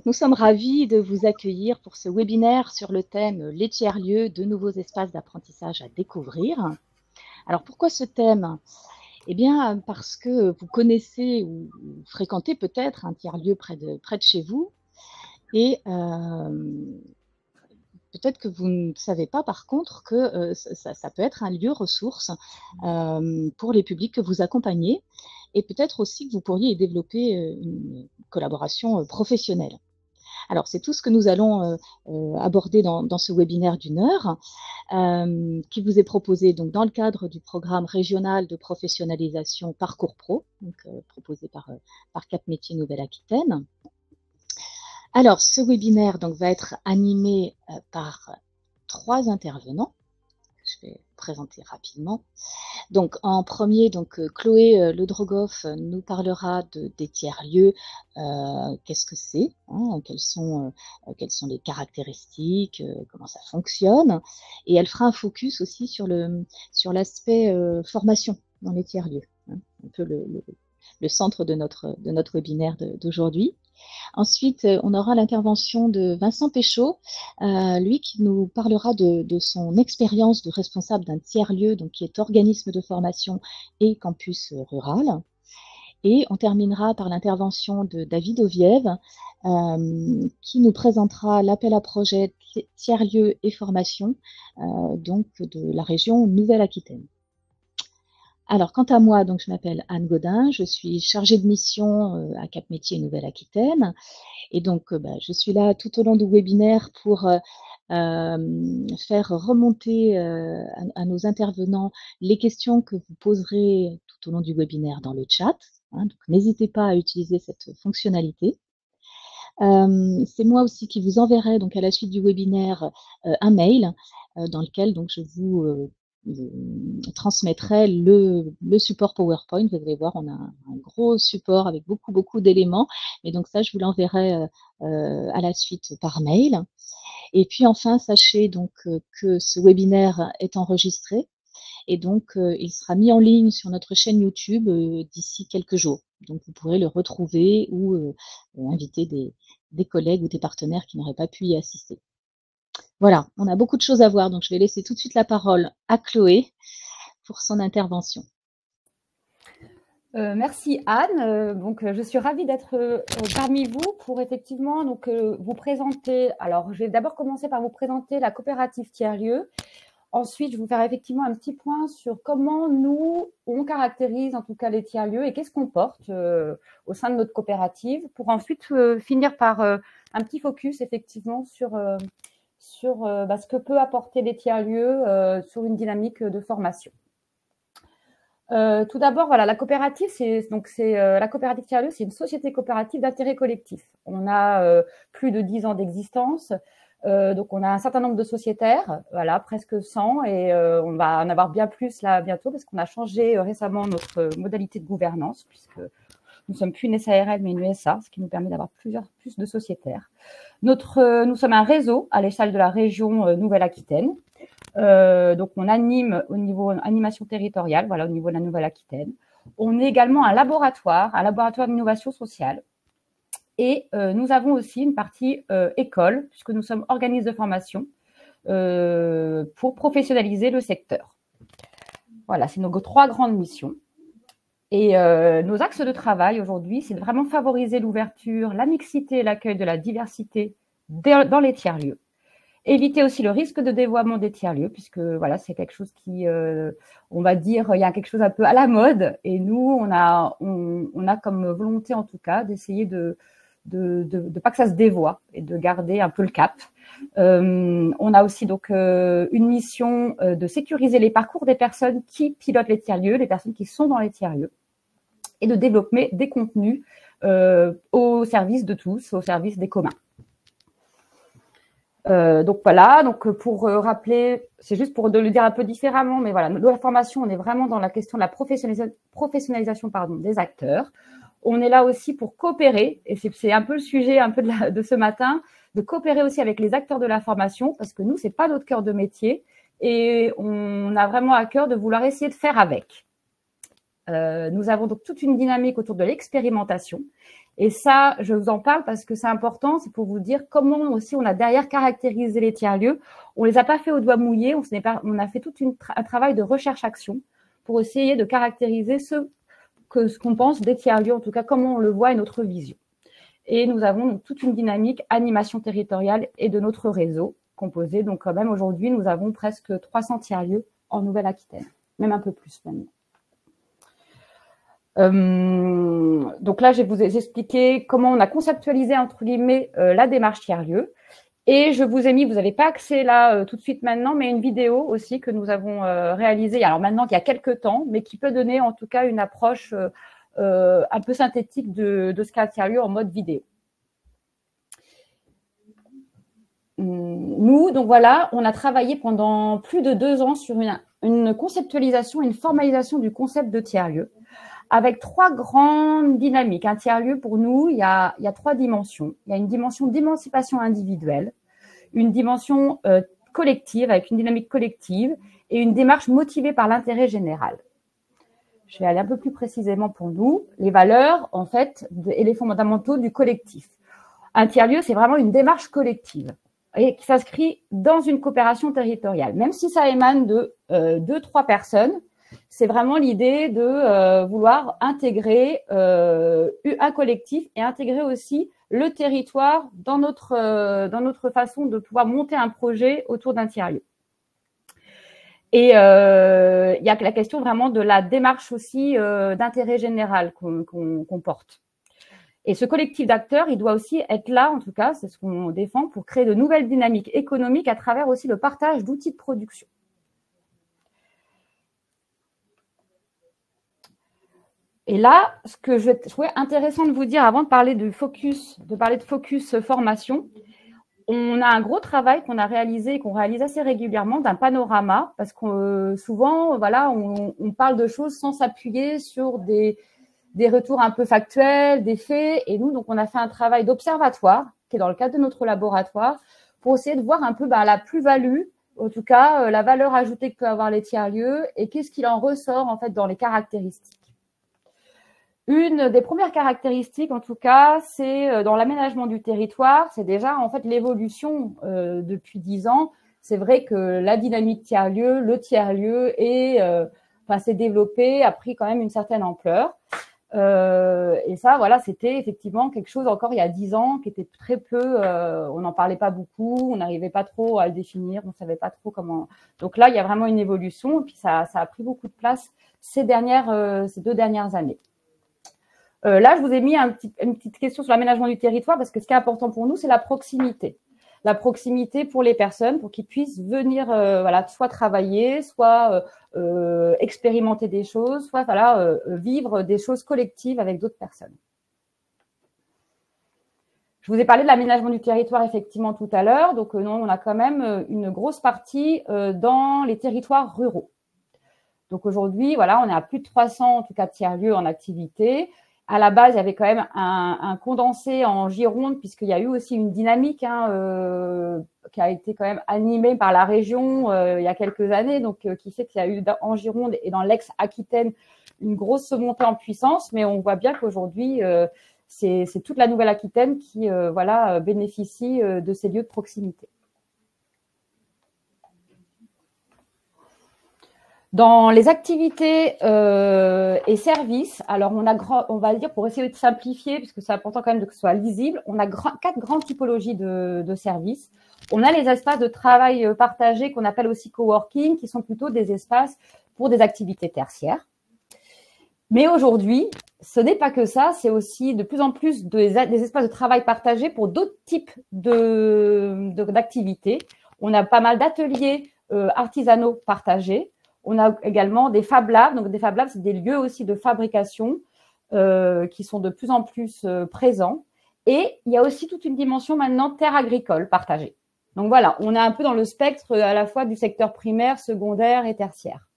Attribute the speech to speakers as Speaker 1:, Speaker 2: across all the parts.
Speaker 1: Donc, nous sommes ravis de vous accueillir pour ce webinaire sur le thème Les tiers-lieux, de nouveaux espaces d'apprentissage à découvrir. Alors, pourquoi ce thème? Eh bien, parce que vous connaissez ou fréquentez peut-être un tiers-lieu près de chez vous et peut-être que vous ne savez pas par contre que ça peut être un lieu ressource pour les publics que vous accompagnez et peut-être aussi que vous pourriez y développer une collaboration professionnelle. Alors, c'est tout ce que nous allons aborder dans ce webinaire d'1 heure qui vous est proposé donc, dans le cadre du programme régional de professionnalisation Parcours Pro, donc, proposé par Cap Métiers Nouvelle-Aquitaine. Alors, ce webinaire donc, va être animé par 3 intervenants. Je vais présenter rapidement. Donc, en premier, donc, Chloé Ledrogoff nous parlera des tiers-lieux. Qu'est-ce que c'est, hein, quelles sont les caractéristiques, comment ça fonctionne. Et elle fera un focus aussi sur l'aspect formation dans les tiers-lieux, hein, un peu le centre de notre webinaire d'aujourd'hui. Ensuite, on aura l'intervention de Vincent Péchaud, lui qui nous parlera de son expérience de responsable d'un tiers-lieu, donc qui est organisme de formation et campus rural. Et on terminera par l'intervention de David Oviev, qui nous présentera l'appel à projet tiers-lieu et formation, donc de la région Nouvelle-Aquitaine. Alors, quant à moi, donc, je m'appelle Anne Gaudin, je suis chargée de mission à Cap Métiers Nouvelle-Aquitaine. Et donc, je suis là tout au long du webinaire pour faire remonter à nos intervenants les questions que vous poserez tout au long du webinaire dans le chat. Hein, donc, n'hésitez pas à utiliser cette fonctionnalité. C'est moi aussi qui vous enverrai donc, à la suite du webinaire un mail dans lequel donc, je vous transmettrai le support PowerPoint. Vous allez voir, on a un gros support avec beaucoup d'éléments. Et donc ça, je vous l'enverrai à la suite par mail. Et puis enfin, sachez donc que ce webinaire est enregistré et donc il sera mis en ligne sur notre chaîne YouTube d'ici quelques jours. Donc vous pourrez le retrouver ou inviter des collègues ou des partenaires qui n'auraient pas pu y assister. Voilà, on a beaucoup de choses à voir, donc je vais laisser tout de suite la parole à Chloé pour son intervention.
Speaker 2: Merci Anne. Je suis ravie d'être parmi vous pour effectivement vous présenter. Alors, je vais d'abord commencer par vous présenter la coopérative tiers-lieu. Ensuite, je vais vous faire effectivement un petit point sur comment nous, on caractérise en tout cas les tiers-lieux et qu'est-ce qu'on porte au sein de notre coopérative pour ensuite finir par un petit focus effectivement sur ce que peut apporter les tiers-lieux sur une dynamique de formation. Tout d'abord, voilà, la coopérative, la coopérative tiers-lieu, c'est une société coopérative d'intérêt collectif. On a plus de 10 ans d'existence, donc on a un certain nombre de sociétaires, voilà, presque 100, et on va en avoir bien plus là bientôt parce qu'on a changé récemment notre modalité de gouvernance puisque nous ne sommes plus une SARL mais une SA, ce qui nous permet d'avoir plus de sociétaires. Nous sommes un réseau à l'échelle de la région Nouvelle-Aquitaine. Donc, on anime au niveau animation territoriale, voilà, au niveau de la Nouvelle-Aquitaine. On est également un laboratoire d'innovation sociale. Et nous avons aussi une partie école, puisque nous sommes organismes de formation pour professionnaliser le secteur. Voilà, c'est nos 3 grandes missions. Et nos axes de travail aujourd'hui, c'est de vraiment favoriser l'ouverture, la mixité et l'accueil de la diversité dans les tiers-lieux. Éviter aussi le risque de dévoiement des tiers-lieux, puisque voilà, c'est quelque chose qui, on va dire, il y a quelque chose un peu à la mode. Et nous, on a comme volonté, en tout cas, d'essayer de pas que ça se dévoie et de garder un peu le cap. On a aussi donc une mission de sécuriser les parcours des personnes qui pilotent les tiers-lieux, les personnes qui sont dans les tiers-lieux, et de développer des contenus au service de tous, au service des communs. Donc voilà, donc pour rappeler, c'est juste pour le dire un peu différemment, mais voilà, la formation, on est vraiment dans la question de la professionnalisation des acteurs. On est là aussi pour coopérer, et c'est un peu le sujet un peu de ce matin, de coopérer aussi avec les acteurs de la formation, parce que nous, c'est pas notre cœur de métier, et on a vraiment à cœur de vouloir essayer de faire avec. Nous avons donc toute une dynamique autour de l'expérimentation. Et ça, je vous en parle parce que c'est important, c'est pour vous dire comment aussi on a derrière caractérisé les tiers-lieux. On les a pas fait au doigt mouillé, on a fait tout un travail de recherche-action pour essayer de caractériser ce qu'on pense des tiers-lieux, en tout cas comment on le voit et notre vision. Et nous avons donc toute une dynamique animation territoriale et de notre réseau composé. Donc quand même aujourd'hui, nous avons presque 300 tiers-lieux en Nouvelle-Aquitaine, même un peu plus maintenant. Donc là, je vais vous expliquer comment on a conceptualisé, entre guillemets, la démarche tiers-lieu. Et je vous ai mis, vous n'avez pas accès là tout de suite maintenant, mais une vidéo aussi que nous avons réalisée, alors maintenant qu'il y a quelques temps, mais qui peut donner en tout cas une approche un peu synthétique de ce qu'est un tiers-lieu en mode vidéo. Nous, donc voilà, on a travaillé pendant plus de 2 ans sur une conceptualisation, une formalisation du concept de tiers-lieu, avec 3 grandes dynamiques. Un tiers-lieu, pour nous, il y a 3 dimensions. Il y a une dimension d'émancipation individuelle, une dimension collective, avec une dynamique collective, et une démarche motivée par l'intérêt général. Je vais aller un peu plus précisément pour nous. Les valeurs, en fait, et les fondamentaux du collectif. Un tiers-lieu, c'est vraiment une démarche collective et qui s'inscrit dans une coopération territoriale. Même si ça émane de 2-3 personnes, c'est vraiment l'idée de vouloir intégrer un collectif et intégrer aussi le territoire dans notre façon de pouvoir monter un projet autour d'un tiers-lieu. Et il y a la question vraiment de la démarche aussi d'intérêt général qu'on porte. Et ce collectif d'acteurs, il doit aussi être là, en tout cas, c'est ce qu'on défend, pour créer de nouvelles dynamiques économiques à travers aussi le partage d'outils de production. Et là, ce que je trouvais intéressant de vous dire avant de parler de focus formation, on a un gros travail qu'on a réalisé et qu'on réalise assez régulièrement d'un panorama, parce que souvent, voilà, on parle de choses sans s'appuyer sur des retours un peu factuels, des faits. Et nous, donc, on a fait un travail d'observatoire, qui est dans le cadre de notre laboratoire, pour essayer de voir un peu la plus-value, en tout cas, la valeur ajoutée que peut avoir les tiers-lieux et qu'est-ce qu'il en ressort, en fait, dans les caractéristiques. Une des premières caractéristiques, en tout cas, c'est dans l'aménagement du territoire, c'est déjà, en fait, l'évolution depuis 10 ans. C'est vrai que la dynamique tiers-lieu, le tiers-lieu s'est développé, a pris quand même une certaine ampleur. Et ça, voilà, c'était effectivement quelque chose encore il y a 10 ans qui était très peu, on n'en parlait pas beaucoup, on n'arrivait pas trop à le définir, on ne savait pas trop comment. Donc là, il y a vraiment une évolution et puis ça a pris beaucoup de place ces 2 dernières années. Là, je vous ai mis une petite question sur l'aménagement du territoire parce que ce qui est important pour nous, c'est la proximité. La proximité pour les personnes, pour qu'ils puissent venir, soit travailler, soit expérimenter des choses, soit vivre des choses collectives avec d'autres personnes. Je vous ai parlé de l'aménagement du territoire effectivement tout à l'heure. Donc, non, on a quand même une grosse partie dans les territoires ruraux. Donc, aujourd'hui, voilà, on est à plus de 300, en tout cas, tiers-lieux en activité. À la base, il y avait quand même un condensé en Gironde, puisqu'il y a eu aussi une dynamique qui a été quand même animée par la région il y a quelques années, donc qui fait qu'il y a eu en Gironde et dans l'ex-Aquitaine une grosse montée en puissance. Mais on voit bien qu'aujourd'hui, c'est toute la Nouvelle-Aquitaine qui bénéficie de ces lieux de proximité. Dans les activités et services, alors on va le dire pour essayer de simplifier, puisque c'est important quand même que ce soit lisible, on a 4 grandes typologies de services. On a les espaces de travail partagés qu'on appelle aussi coworking, qui sont plutôt des espaces pour des activités tertiaires. Mais aujourd'hui, ce n'est pas que ça, c'est aussi de plus en plus des espaces de travail partagés pour d'autres types d'activités. On a pas mal d'ateliers artisanaux partagés. On a également des Fab Labs. Donc, des Fab Labs, c'est des lieux aussi de fabrication qui sont de plus en plus présents. Et il y a aussi toute une dimension maintenant terre agricole partagée. Donc, voilà, on est un peu dans le spectre à la fois du secteur primaire, secondaire et tertiaire.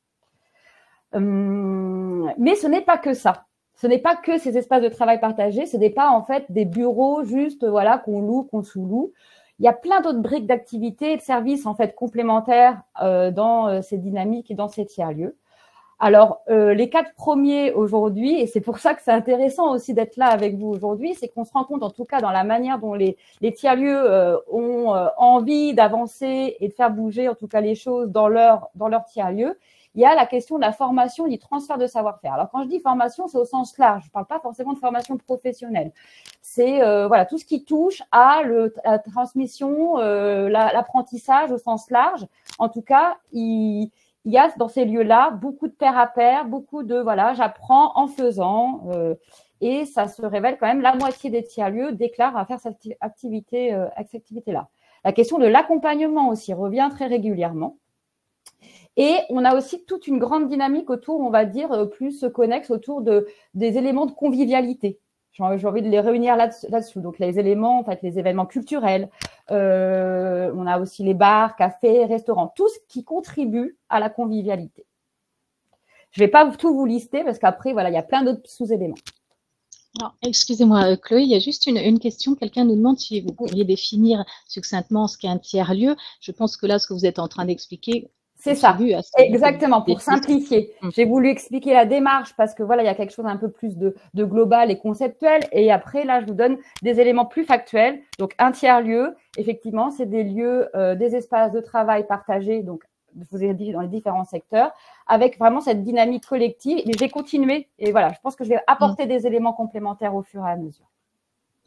Speaker 2: Mais ce n'est pas que ça. Ce n'est pas que ces espaces de travail partagés. Ce n'est pas en fait des bureaux juste qu'on loue, qu'on sous-loue. Il y a plein d'autres briques d'activités et de services en fait complémentaires dans ces dynamiques et dans ces tiers-lieux, Alors, les 4 premiers aujourd'hui, et c'est pour ça que c'est intéressant aussi d'être là avec vous aujourd'hui, c'est qu'on se rend compte, en tout cas dans la manière dont les tiers-lieux ont envie d'avancer et de faire bouger, en tout cas, les choses dans leur tiers-lieu. Il y a la question de la formation et du transfert de savoir-faire. Alors, quand je dis formation, c'est au sens large. Je ne parle pas forcément de formation professionnelle. C'est voilà, tout ce qui touche à la transmission, l'apprentissage au sens large. En tout cas, il y a dans ces lieux-là beaucoup de pair à pair, beaucoup de voilà, j'apprends en faisant, et ça se révèle quand même la moitié des tiers-lieux déclarent à faire cette activité-là. La question de l'accompagnement aussi revient très régulièrement. Et on a aussi toute une grande dynamique autour, on va dire, plus connexe autour des éléments de convivialité. J'ai envie de les réunir là-dessous. Donc, les éléments, en fait, les événements culturels. On a aussi les bars, cafés, restaurants. Tout ce qui contribue à la convivialité. Je ne vais pas tout vous lister parce qu'après, voilà, il y a plein d'autres sous-éléments.
Speaker 1: Excusez-moi, Chloé, il y a juste une question. Quelqu'un nous demande si vous pourriez définir succinctement ce qu'est un tiers-lieu. Je pense que là, ce que vous êtes en train d'expliquer,
Speaker 2: c'est ça, exactement, pour simplifier. J'ai voulu expliquer la démarche parce que voilà, il y a quelque chose un peu plus de global et conceptuel. Et après, là, je vous donne des éléments plus factuels. Donc, un tiers-lieu, effectivement, c'est des lieux, des espaces de travail partagés, donc, je vous ai dit dans les différents secteurs, avec vraiment cette dynamique collective. Et je vais continuer. Et voilà, je pense que je vais apporter des éléments complémentaires au fur et à mesure.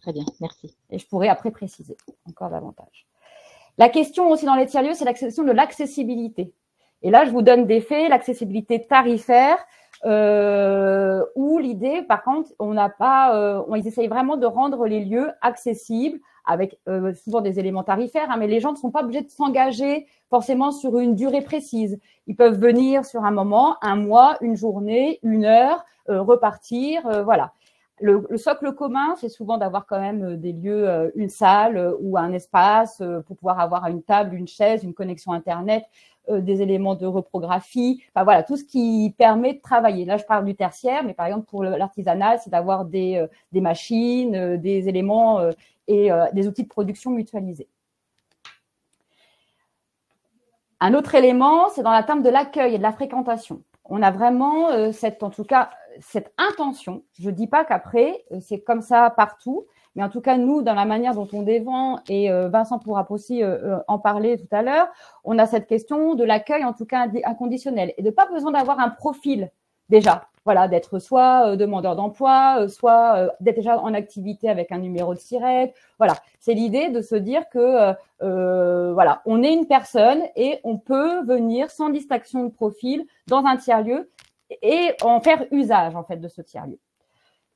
Speaker 1: Très bien, merci.
Speaker 2: Et je pourrai après préciser encore davantage. La question aussi dans les tiers-lieux, c'est la question de l'accessibilité. Et là, je vous donne des faits, l'accessibilité tarifaire, où l'idée, par contre, on n'a pas, ils essayent vraiment de rendre les lieux accessibles avec souvent des éléments tarifaires, hein, mais les gens ne sont pas obligés de s'engager forcément sur une durée précise. Ils peuvent venir sur un moment, un mois, une journée, une heure, repartir, voilà. Le socle commun, c'est souvent d'avoir quand même des lieux, une salle ou un espace pour pouvoir avoir une table, une chaise, une connexion Internet, des éléments de reprographie, enfin voilà, tout ce qui permet de travailler. Là, je parle du tertiaire, mais par exemple, pour l'artisanal, c'est d'avoir des machines, des éléments et des outils de production mutualisés. Un autre élément, c'est dans la terme de l'accueil et de la fréquentation. On a vraiment en tout cas, cette intention. Je ne dis pas qu'après, c'est comme ça partout, mais en tout cas, nous, dans la manière dont on défend, et Vincent pourra aussi en parler tout à l'heure, on a cette question de l'accueil, en tout cas inconditionnel, et de pas besoin d'avoir un profil déjà. Voilà, d'être soit demandeur d'emploi, soit d'être déjà en activité avec un numéro de SIRET. Voilà, c'est l'idée de se dire que voilà, on est une personne et on peut venir sans distinction de profil dans un tiers-lieu et en faire usage en fait de ce tiers-lieu.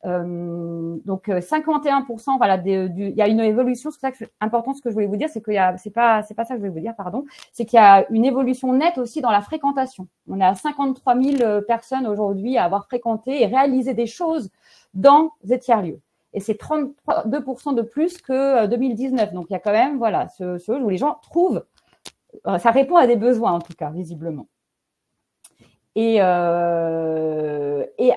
Speaker 2: Donc 51%, voilà, il y a une évolution. C'est ça que important. Ce que je voulais vous dire, c'est que c'est pas ça que je voulais vous dire, pardon. C'est qu'il y a une évolution nette aussi dans la fréquentation. On est à 53 000 personnes aujourd'hui à avoir fréquenté et réalisé des choses dans des tiers-lieux. Et c'est 32% de plus que 2019. Donc il y a quand même, voilà, ce où les gens trouvent, ça répond à des besoins en tout cas, visiblement. Et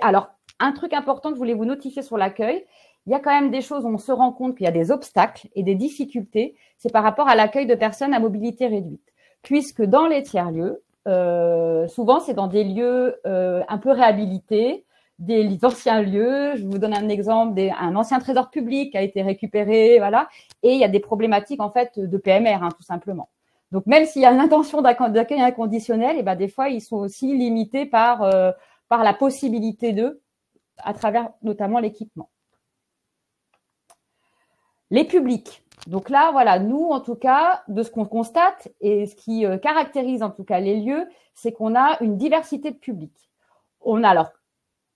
Speaker 2: alors, un truc important que je voulais vous notifier sur l'accueil, il y a quand même des choses où on se rend compte qu'il y a des obstacles et des difficultés, c'est par rapport à l'accueil de personnes à mobilité réduite. Puisque dans les tiers-lieux, souvent c'est dans des lieux un peu réhabilités, des anciens lieux. Je vous donne un exemple, un ancien trésor public qui a été récupéré, voilà, et il y a des problématiques en fait de PMR, hein, tout simplement. Donc même s'il y a une intention d'accueil inconditionnel, et ben des fois ils sont aussi limités par la possibilité d'eux, à travers notamment l'équipement. Les publics. Donc là, voilà, nous, en tout cas, de ce qu'on constate et ce qui caractérise en tout cas les lieux, c'est qu'on a une diversité de publics. On a alors,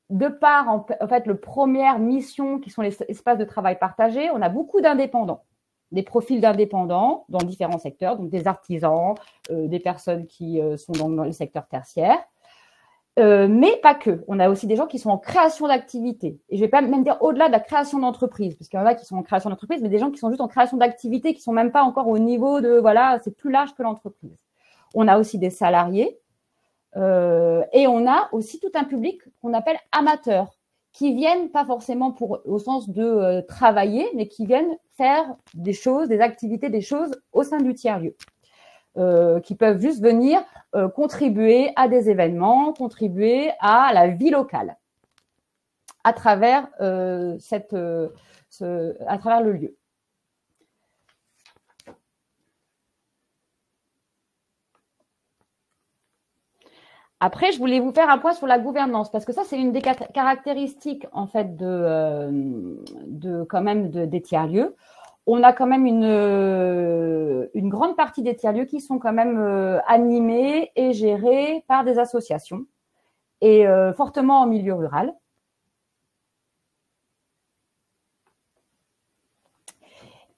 Speaker 2: de par en fait le première mission qui sont les espaces de travail partagés, on a beaucoup d'indépendants, des profils d'indépendants dans différents secteurs, donc des artisans, des personnes qui sont dans le secteur tertiaire. Mais pas que. On a aussi des gens qui sont en création d'activité. Et je vais pas même dire au-delà de la création d'entreprise, parce qu'il y en a qui sont en création d'entreprise, mais des gens qui sont juste en création d'activité, qui sont même pas encore au niveau de, voilà, c'est plus large que l'entreprise. On a aussi des salariés, et on a aussi tout un public qu'on appelle amateurs, qui viennent pas forcément au sens de travailler, mais qui viennent faire des choses, des activités, des choses au sein du tiers-lieu. qui peuvent juste venir contribuer à des événements, contribuer à la vie locale à travers, à travers le lieu. Après, je voulais vous faire un point sur la gouvernance, parce que ça, c'est une des caractéristiques en fait quand même des tiers-lieux. On a quand même une grande partie des tiers-lieux qui sont quand même animés et gérés par des associations, et fortement en milieu rural.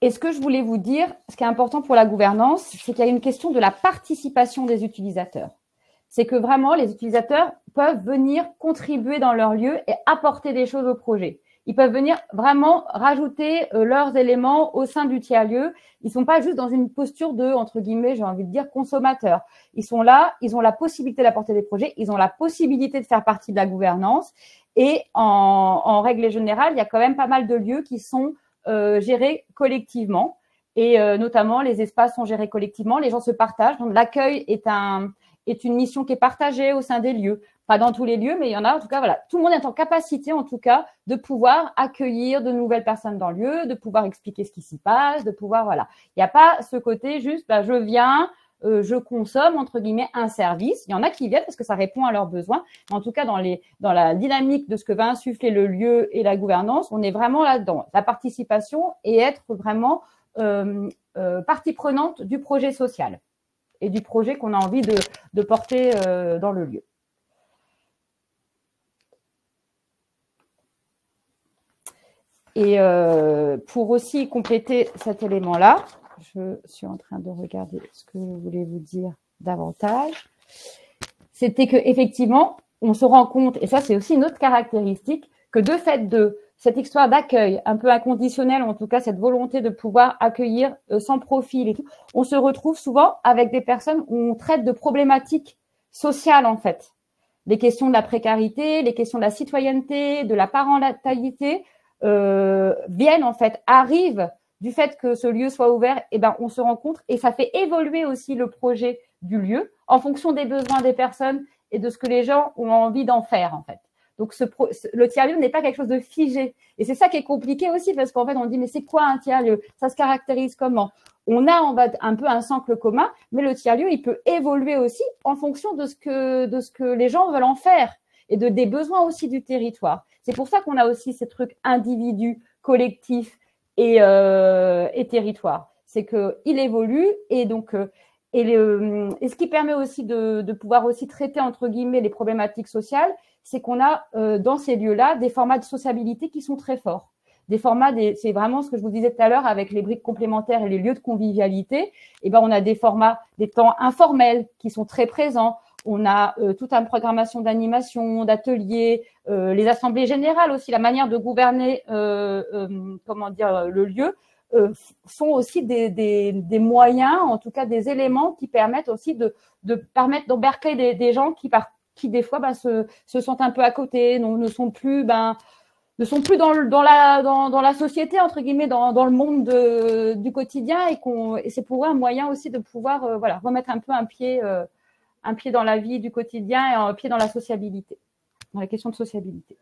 Speaker 2: Et ce que je voulais vous dire, ce qui est important pour la gouvernance, c'est qu'il y a une question de la participation des utilisateurs. C'est que vraiment, les utilisateurs peuvent venir contribuer dans leur lieu et apporter des choses au projet. Ils peuvent venir vraiment rajouter leurs éléments au sein du tiers-lieu. Ils ne sont pas juste dans une posture de, entre guillemets, j'ai envie de dire, consommateurs. Ils sont là, ils ont la possibilité d'apporter des projets, ils ont la possibilité de faire partie de la gouvernance. Et en règle générale, il y a quand même pas mal de lieux qui sont gérés collectivement. Et notamment, les espaces sont gérés collectivement, les gens se partagent. Donc, l'accueil est une mission qui est partagée au sein des lieux. Pas dans tous les lieux, mais il y en a. En tout cas, voilà, tout le monde est en capacité, en tout cas, de pouvoir accueillir de nouvelles personnes dans le lieu, de pouvoir expliquer ce qui s'y passe, de pouvoir, voilà. Il n'y a pas ce côté juste, je viens, je consomme, entre guillemets, un service. Il y en a qui viennent parce que ça répond à leurs besoins. Mais en tout cas, dans la dynamique de ce que va insuffler le lieu et la gouvernance, on est vraiment là-dedans. La participation et être vraiment partie prenante du projet social et du projet qu'on a envie de porter dans le lieu. Et pour aussi compléter cet élément-là, je suis en train de regarder ce que je voulais vous dire davantage. C'était qu'effectivement, on se rend compte, et ça c'est aussi une autre caractéristique, que de fait de cette histoire d'accueil un peu inconditionnel, en tout cas cette volonté de pouvoir accueillir sans profil et tout, on se retrouve souvent avec des personnes où on traite de problématiques sociales en fait. Les questions de la précarité, les questions de la citoyenneté, de la parentalité viennent en fait, arrivent du fait que ce lieu soit ouvert, et on se rencontre et ça fait évoluer aussi le projet du lieu en fonction des besoins des personnes et de ce que les gens ont envie d'en faire en fait. Donc, le tiers-lieu n'est pas quelque chose de figé. Et c'est ça qui est compliqué aussi parce qu'en fait, on dit, mais c'est quoi un tiers-lieu? Ça se caractérise comment? On a un peu un socle commun, mais le tiers-lieu, il peut évoluer aussi en fonction de ce que les gens veulent en faire et des besoins aussi du territoire. C'est pour ça qu'on a aussi ces trucs individus, collectifs et territoire. C'est qu'il évolue et donc… Et ce qui permet aussi de pouvoir aussi traiter, entre guillemets, les problématiques sociales, c'est qu'on a dans ces lieux-là des formats de sociabilité qui sont très forts. Des formats, c'est vraiment ce que je vous disais tout à l'heure avec les briques complémentaires et les lieux de convivialité. Et on a des formats, des temps informels qui sont très présents. On a toute une programmation d'animation, d'ateliers, les assemblées générales aussi, la manière de gouverner, le lieu. Sont aussi des moyens, en tout cas des éléments qui permettent aussi de permettre d'embarquer des gens qui des fois se sentent un peu à côté, ne sont plus dans la société entre guillemets, dans le monde du quotidien et c'est pour eux un moyen aussi de pouvoir remettre un peu un pied dans la vie du quotidien et un pied dans la sociabilité, dans la question de sociabilité.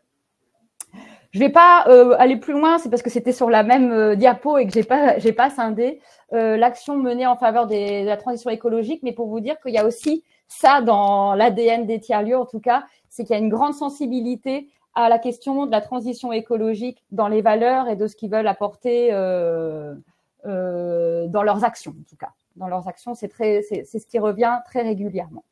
Speaker 2: Je ne vais pas aller plus loin, c'est parce que c'était sur la même diapo et que j'ai pas scindé l'action menée en faveur de la transition écologique, mais pour vous dire qu'il y a aussi ça dans l'ADN des tiers-lieux, en tout cas, c'est qu'il y a une grande sensibilité à la question de la transition écologique dans les valeurs et de ce qu'ils veulent apporter dans leurs actions, en tout cas. Dans leurs actions, c'est ce qui revient très régulièrement.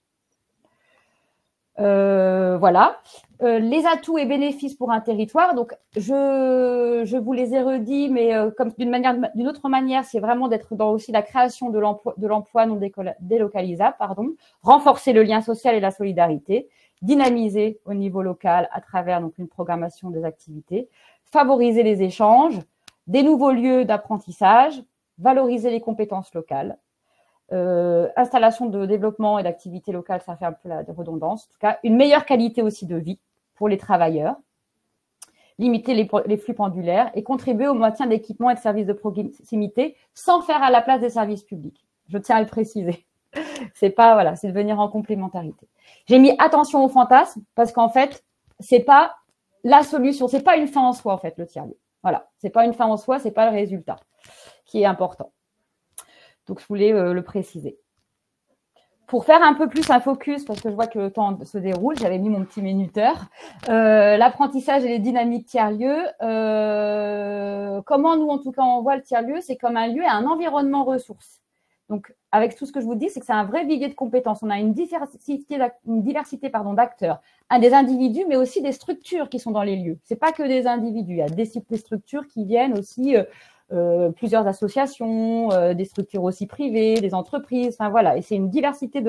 Speaker 2: Voilà. Les atouts et bénéfices pour un territoire. Donc, je vous les ai redits, mais comme d'une autre manière, c'est vraiment d'être dans aussi la création de l'emploi non délocalisable, renforcer le lien social et la solidarité, dynamiser au niveau local à travers donc une programmation des activités, favoriser les échanges, des nouveaux lieux d'apprentissage, valoriser les compétences locales. Installation de développement et d'activité locale, ça fait un peu la redondance. En tout cas, une meilleure qualité aussi de vie pour les travailleurs, limiter les flux pendulaires et contribuer au maintien d'équipements et de services de proximité sans faire à la place des services publics. Je tiens à le préciser. C'est pas, voilà, c'est de venir en complémentarité. J'ai mis attention au fantasme parce qu'en fait, c'est pas la solution, c'est pas une fin en soi, en fait, le tiers-lieu. Voilà, c'est pas une fin en soi, c'est pas le résultat qui est important. Donc, je voulais le préciser. Pour faire un peu plus un focus, parce que je vois que le temps se déroule, j'avais mis mon petit minuteur, l'apprentissage et les dynamiques tiers-lieux. Comment nous, en tout cas, on voit le tiers-lieu, c'est comme un lieu et un environnement ressource. Donc, avec tout ce que je vous dis, c'est que c'est un vrai vivier de compétences. On a une diversité d'acteurs, des individus, mais aussi des structures qui sont dans les lieux. C'est pas que des individus, il y a des structures qui viennent aussi, plusieurs associations, des structures aussi privées, des entreprises, enfin voilà. Et c'est une diversité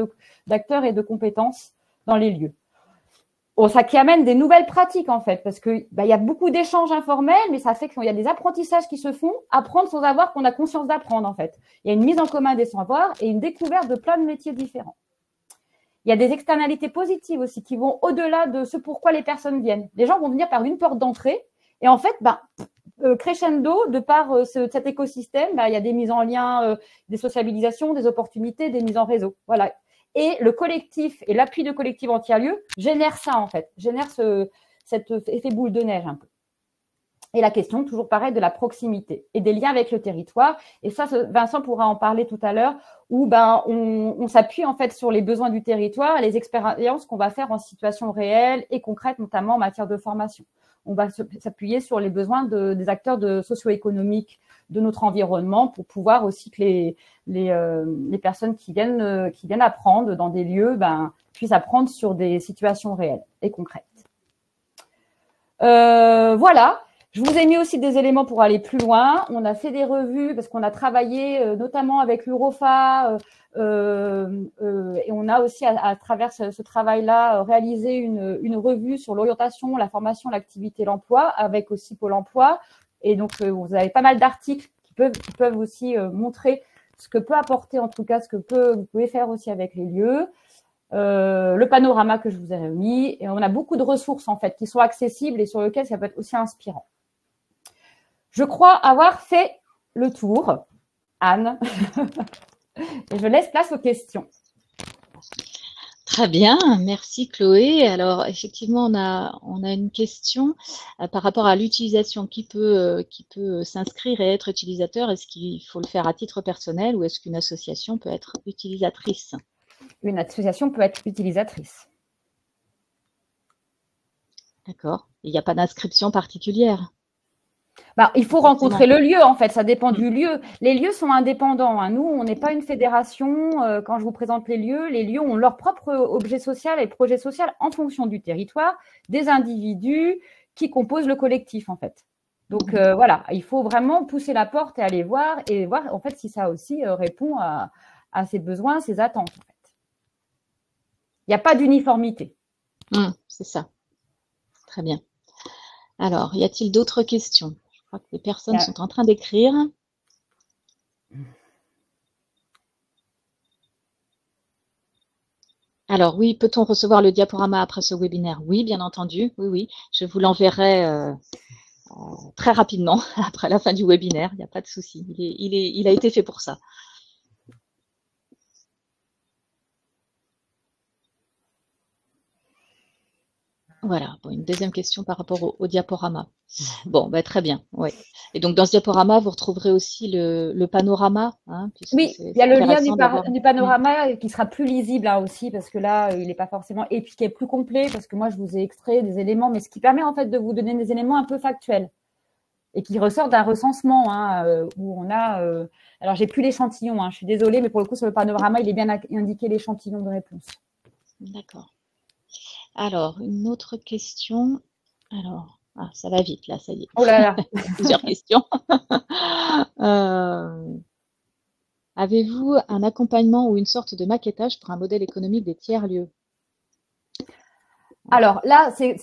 Speaker 2: d'acteurs et de compétences dans les lieux. Bon, ça qui amène des nouvelles pratiques en fait, parce que y a beaucoup d'échanges informels, mais ça fait qu'il y a des apprentissages qui se font, apprendre sans avoir qu'on a conscience d'apprendre en fait. Il y a une mise en commun des savoirs et une découverte de plein de métiers différents. Il y a des externalités positives aussi qui vont au-delà de ce pourquoi les personnes viennent. Les gens vont venir par une porte d'entrée et en fait, crescendo, de par cet écosystème, il y a des mises en lien, des sociabilisations, des opportunités, des mises en réseau. Voilà. Et le collectif et l'appui de collectif en tiers-lieu génère ça, en fait, génère cet effet boule de neige un peu. Et la question, toujours pareil, de la proximité et des liens avec le territoire. Et ça, Vincent pourra en parler tout à l'heure, où on s'appuie en fait sur les besoins du territoire et les expériences qu'on va faire en situation réelle et concrète, notamment en matière de formation. On va s'appuyer sur les besoins des acteurs socio-économiques de notre environnement pour pouvoir aussi que les personnes qui viennent apprendre dans des lieux puissent apprendre sur des situations réelles et concrètes. Voilà. Je vous ai mis aussi des éléments pour aller plus loin. On a fait des revues parce qu'on a travaillé notamment avec l'Urofa et on a aussi, à travers ce travail-là, réalisé une revue sur l'orientation, la formation, l'activité, l'emploi, avec aussi Pôle emploi. Et donc, vous avez pas mal d'articles qui peuvent aussi montrer ce que peut apporter, en tout cas, ce que vous pouvez faire aussi avec les lieux. Le panorama que je vous ai remis. Et on a beaucoup de ressources, en fait, qui sont accessibles et sur lesquelles ça peut être aussi inspirant. Je crois avoir fait le tour, Anne, et je laisse place aux questions.
Speaker 1: Très bien, merci Chloé. Alors effectivement, on a une question par rapport à l'utilisation qui peut s'inscrire et être utilisateur. Est-ce qu'il faut le faire à titre personnel ou est-ce qu'une association peut être utilisatrice?
Speaker 2: Une association peut être utilisatrice.
Speaker 1: D'accord. Il n'y a pas d'inscription particulière?
Speaker 2: Il faut rencontrer le lieu, en fait, ça dépend du lieu. Les lieux sont indépendants. Hein. Nous, on n'est pas une fédération. Quand je vous présente les lieux ont leur propre objet social et projet social en fonction du territoire, des individus qui composent le collectif, en fait. Donc, voilà, il faut vraiment pousser la porte et aller voir en fait, si ça aussi répond à ses besoins, ses attentes, en fait. Il n'y a pas d'uniformité.
Speaker 1: C'est ça. Très bien. Alors, y a-t-il d'autres questions? Je crois que les personnes sont en train d'écrire. Alors oui, peut-on recevoir le diaporama après ce webinaire? Oui, bien entendu. Oui. Je vous l'enverrai très rapidement après la fin du webinaire. Il n'y a pas de souci. Il a été fait pour ça. Voilà, bon, une deuxième question par rapport au diaporama. Bon, très bien, oui. Et donc, dans ce diaporama, vous retrouverez aussi le panorama. Hein,
Speaker 2: oui, il y a le lien du panorama qui sera plus lisible aussi, parce que là, il n'est pas forcément… Et puis, qui est plus complet, parce que moi, je vous ai extrait des éléments, mais ce qui permet en fait de vous donner des éléments un peu factuels et qui ressortent d'un recensement où on a… alors, j'ai plus l'échantillon, je suis désolée, mais pour le coup, sur le panorama, il est bien indiqué l'échantillon de réponse.
Speaker 1: D'accord. Alors, une autre question. Alors, ça va vite, là, ça y est.
Speaker 2: Oh là là.
Speaker 1: Plusieurs questions. Avez-vous un accompagnement ou une sorte de maquettage pour un modèle économique des tiers-lieux?
Speaker 2: Alors là, c'est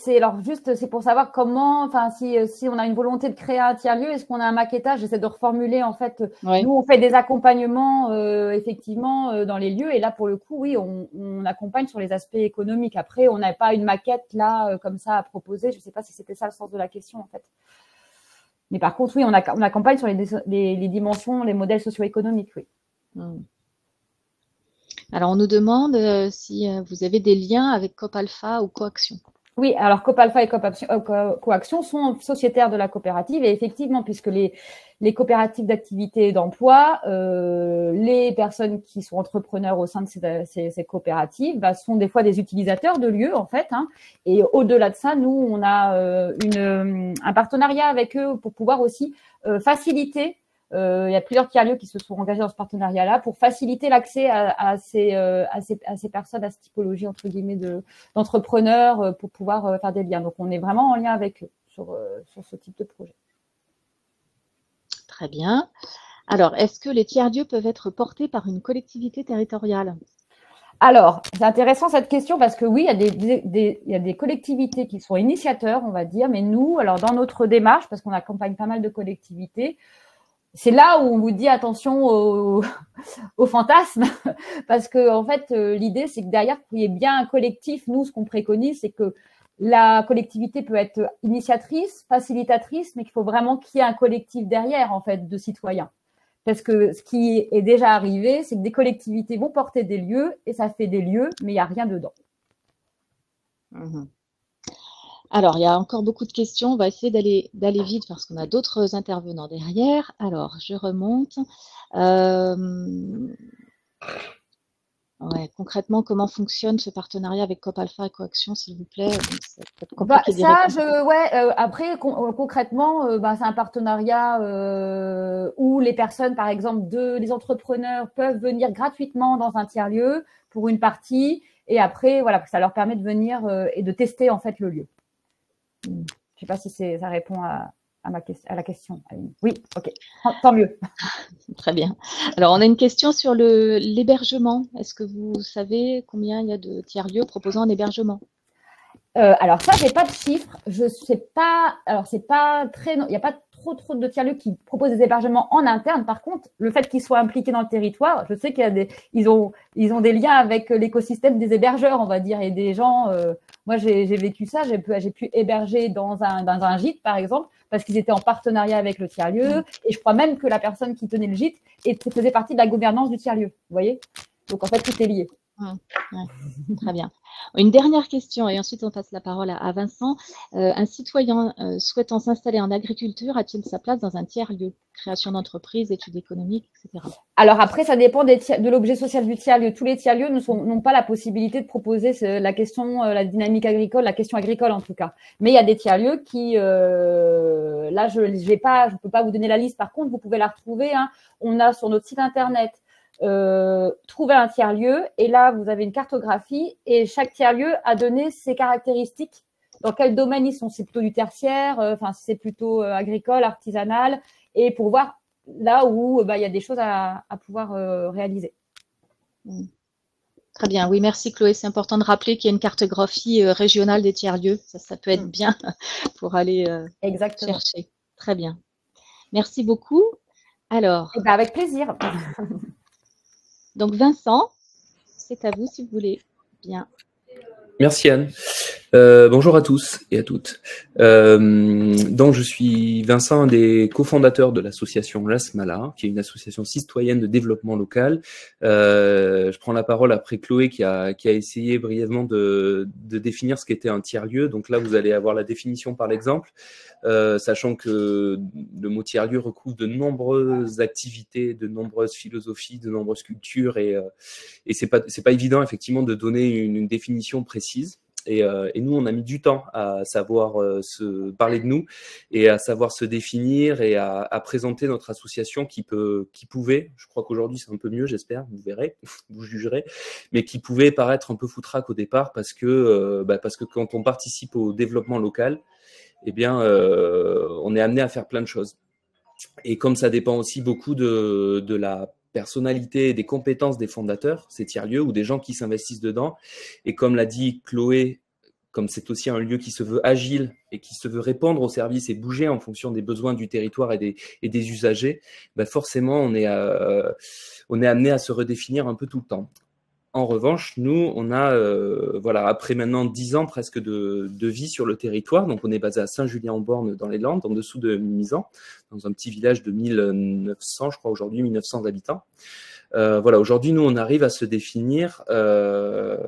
Speaker 2: pour savoir comment, si on a une volonté de créer un tiers-lieu, est-ce qu'on a un maquettage? J'essaie de reformuler en fait.
Speaker 1: Oui.
Speaker 2: Nous, on fait des accompagnements effectivement dans les lieux et là pour le coup, oui, on accompagne sur les aspects économiques. Après, on n'a pas une maquette là comme ça à proposer. Je ne sais pas si c'était ça le sens de la question en fait. Mais par contre, oui, on accompagne sur les dimensions, les modèles socio-économiques, oui.
Speaker 1: Alors, on nous demande si vous avez des liens avec Copalpha ou Coaction.
Speaker 2: Oui, alors Copalpha et Coaction sont sociétaires de la coopérative et effectivement, puisque les coopératives d'activité et d'emploi, les personnes qui sont entrepreneurs au sein de ces coopératives sont des fois des utilisateurs de lieux en fait. Et au-delà de ça, nous, on a un partenariat avec eux pour pouvoir aussi faciliter. Il y a plusieurs tiers-lieux qui se sont engagés dans ce partenariat-là pour faciliter l'accès à ces personnes, à cette typologie entre guillemets d'entrepreneurs pour pouvoir faire des liens. Donc, on est vraiment en lien avec eux sur ce type de projet.
Speaker 1: Très bien. Alors, est-ce que les tiers-lieux peuvent être portés par une collectivité territoriale?
Speaker 2: Alors, c'est intéressant cette question parce que oui, il y a des collectivités qui sont initiateurs, on va dire, mais nous, alors dans notre démarche, parce qu'on accompagne pas mal de collectivités, c'est là où on vous dit attention aux fantasmes, parce que en fait, l'idée, c'est que derrière, qu'il y ait bien un collectif. Nous, ce qu'on préconise, c'est que la collectivité peut être initiatrice, facilitatrice, mais qu'il faut vraiment qu'il y ait un collectif derrière, en fait, de citoyens. Parce que ce qui est déjà arrivé, c'est que des collectivités vont porter des lieux, et ça fait des lieux, mais il n'y a rien dedans.
Speaker 1: Mmh. Alors, il y a encore beaucoup de questions. On va essayer d'aller vite parce qu'on a d'autres intervenants derrière. Alors, je remonte. Ouais, concrètement, comment fonctionne ce partenariat avec Copalpha et Coaction, s'il vous plaît? C'est peut-être compliqué d'y répondre.
Speaker 2: Après, concrètement, c'est un partenariat où les personnes, par exemple, les entrepreneurs peuvent venir gratuitement dans un tiers-lieu pour une partie, et après, voilà, ça leur permet de venir et de tester en fait le lieu. Je ne sais pas si ça répond à la question. Oui, ok, tant mieux.
Speaker 1: Très bien. Alors, on a une question sur l'hébergement. Est-ce que vous savez combien il y a de tiers-lieux proposant un hébergement?
Speaker 2: Alors ça, j'ai pas de chiffres. Je sais pas. Alors c'est pas très. Il n'y a pas trop de tiers-lieux qui proposent des hébergements en interne. Par contre, le fait qu'ils soient impliqués dans le territoire, je sais ils ont des liens avec l'écosystème des hébergeurs, on va dire, et des gens. Moi, j'ai vécu ça. J'ai pu héberger dans un gîte, par exemple, parce qu'ils étaient en partenariat avec le tiers-lieu. Et je crois même que la personne qui tenait le gîte faisait partie de la gouvernance du tiers-lieu. Vous voyez? Donc en fait, tout est lié.
Speaker 1: Ouais, très bien. Une dernière question et ensuite on passe la parole à Vincent. Un citoyen souhaitant s'installer en agriculture a-t-il sa place dans un tiers-lieu? Création d'entreprise, études économiques, etc.
Speaker 2: Alors après, ça dépend de l'objet social du tiers-lieu. Tous les tiers-lieux n'ont pas la possibilité de proposer la question, la dynamique agricole, la question agricole en tout cas. Mais il y a des tiers-lieux qui, là, je peux pas vous donner la liste. Par contre, vous pouvez la retrouver. On a sur notre site internet trouver un tiers-lieu, et là vous avez une cartographie et chaque tiers-lieu a donné ses caractéristiques, dans quel domaine ils sont, c'est plutôt du tertiaire, c'est plutôt agricole, artisanal, et pour voir là où il y a des choses à pouvoir réaliser.
Speaker 1: Très bien, oui, merci Chloé. C'est important de rappeler qu'il y a une cartographie régionale des tiers-lieux. Ça peut être bien pour aller chercher. Très bien. Merci beaucoup. Alors.
Speaker 2: Avec plaisir.
Speaker 1: Donc Vincent, c'est à vous si vous voulez bien.
Speaker 3: Merci Anne. Bonjour à tous et à toutes. Donc je suis Vincent, un des cofondateurs de l'association Lasmala, qui est une association citoyenne de développement local. Je prends la parole après Chloé qui a essayé brièvement de définir ce qu'était un tiers-lieu. Donc là, vous allez avoir la définition par l'exemple, sachant que le mot tiers-lieu recouvre de nombreuses activités, de nombreuses philosophies, de nombreuses cultures, et c'est pas évident effectivement de donner une définition précise. Et nous, on a mis du temps à savoir se parler de nous et à savoir se définir et à présenter notre association qui pouvait, je crois qu'aujourd'hui c'est un peu mieux, j'espère, vous verrez, vous jugerez, mais qui pouvait paraître un peu foutraque au départ parce que quand on participe au développement local, eh bien, on est amené à faire plein de choses. Et comme ça dépend aussi beaucoup de la personnalité et des compétences des fondateurs, ces tiers-lieux, ou des gens qui s'investissent dedans. Et comme l'a dit Chloé, comme c'est aussi un lieu qui se veut agile et qui se veut répondre aux services et bouger en fonction des besoins du territoire et des usagers, forcément, on est amené à se redéfinir un peu tout le temps. En revanche, nous, on a, après maintenant 10 ans presque de vie sur le territoire, donc on est basé à Saint-Julien-en-Borne dans les Landes, en dessous de Mimizan, dans un petit village de 1900, je crois aujourd'hui, 1900 habitants. Voilà, aujourd'hui, nous, on arrive à se définir. Alors,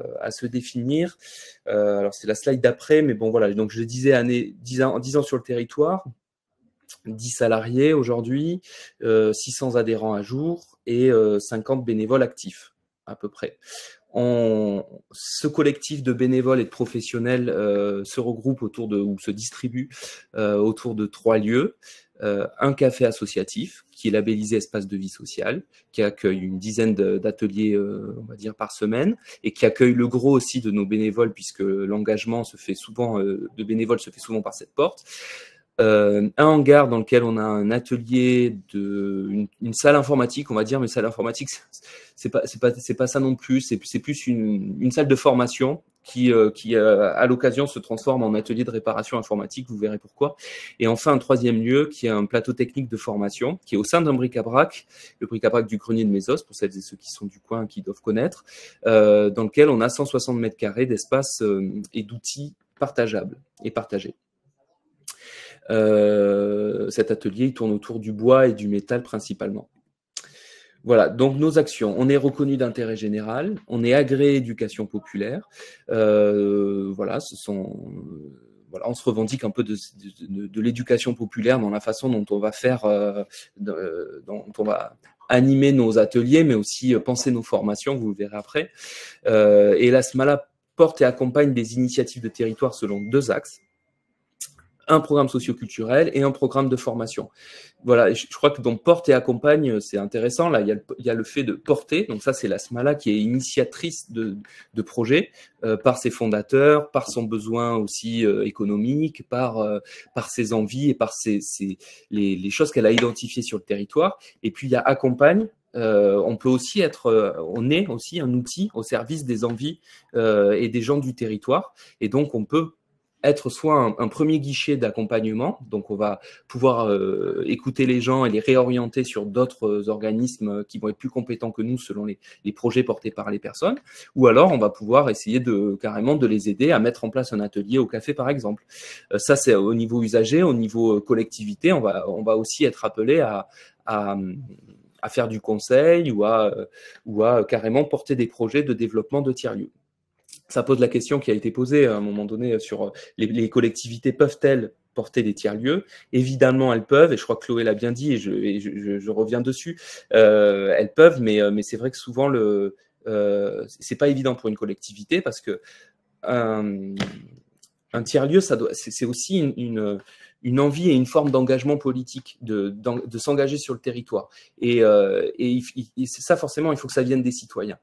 Speaker 3: c'est la slide d'après, mais bon, voilà. Donc, je disais 10 ans sur le territoire, 10 salariés aujourd'hui, 600 adhérents à jour et 50 bénévoles actifs, à peu près. Ce collectif de bénévoles et de professionnels se regroupe ou se distribue autour de 3 lieux. Un café associatif qui est labellisé espace de vie sociale, qui accueille une dizaine d'ateliers, on va dire, par semaine, et qui accueille le gros aussi de nos bénévoles, puisque l'engagement de bénévoles se fait souvent par cette porte. Un hangar dans lequel on a un atelier une salle informatique, on va dire, mais salle informatique, c'est pas ça non plus, c'est plus une salle de formation qui à l'occasion se transforme en atelier de réparation informatique, vous verrez pourquoi. Et enfin un troisième lieu qui est un plateau technique de formation qui est au sein d'un bric-à-brac, le bric-à-brac du Grenier de Mésos, pour celles et ceux qui sont du coin, qui doivent connaître, dans lequel on a 160 mètres carrés d'espace et d'outils partageables et partagés. Cet atelier il tourne autour du bois et du métal principalement. Voilà, donc nos actions, on est reconnu d'intérêt général, on est agréé éducation populaire, voilà, on se revendique un peu de l'éducation populaire dans la façon dont on va faire, dont on va animer nos ateliers, mais aussi penser nos formations, vous le verrez après. Et la SMALA porte et accompagne des initiatives de territoire selon 2 axes. Un programme socioculturel et un programme de formation. Voilà, je crois que donc porte et accompagne, c'est intéressant. Là, il y a le fait de porter. Donc ça, c'est la SMALA qui est initiatrice de projets par ses fondateurs, par son besoin aussi économique, par ses envies et par les choses qu'elle a identifiées sur le territoire. Et puis il y a accompagne. On peut aussi on est aussi un outil au service des envies et des gens du territoire. Et donc on peut être soit un premier guichet d'accompagnement, donc on va pouvoir écouter les gens et les réorienter sur d'autres organismes qui vont être plus compétents que nous selon les projets portés par les personnes, ou alors on va pouvoir essayer carrément de les aider à mettre en place un atelier au café par exemple. Ça c'est au niveau usager, au niveau collectivité, on va aussi être appelé à faire du conseil ou à carrément porter des projets de développement de tiers-lieux. Ça pose la question qui a été posée à un moment donné sur les collectivités peuvent-elles porter des tiers-lieux? Évidemment, elles peuvent, et je crois que Chloé l'a bien dit, et je reviens dessus, elles peuvent, mais c'est vrai que souvent, c'est pas évident pour une collectivité parce que un tiers-lieu, c'est aussi une envie et une forme d'engagement politique, de s'engager sur le territoire. Et c'est ça, forcément, il faut que ça vienne des citoyens.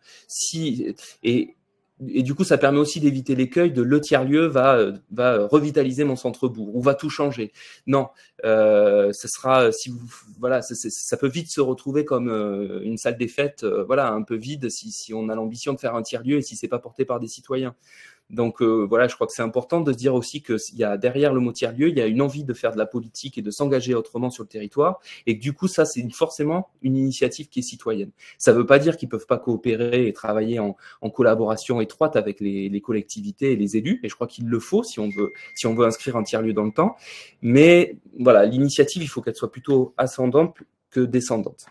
Speaker 3: Et du coup, ça permet aussi d'éviter l'écueil de le tiers-lieu va revitaliser mon centre-bourg ou va tout changer. Non, ça sera voilà, ça peut vite se retrouver comme une salle des fêtes, voilà, un peu vide si on a l'ambition de faire un tiers-lieu et si c'est pas porté par des citoyens. Donc voilà, je crois que c'est important de se dire aussi qu'il y a derrière le mot tiers-lieu, il y a une envie de faire de la politique et de s'engager autrement sur le territoire, et que du coup, ça, c'est forcément une initiative qui est citoyenne. Ça ne veut pas dire qu'ils ne peuvent pas coopérer et travailler en collaboration étroite avec les collectivités et les élus, et je crois qu'il le faut si on veut inscrire un tiers-lieu dans le temps. Mais voilà, l'initiative, il faut qu'elle soit plutôt ascendante que descendante.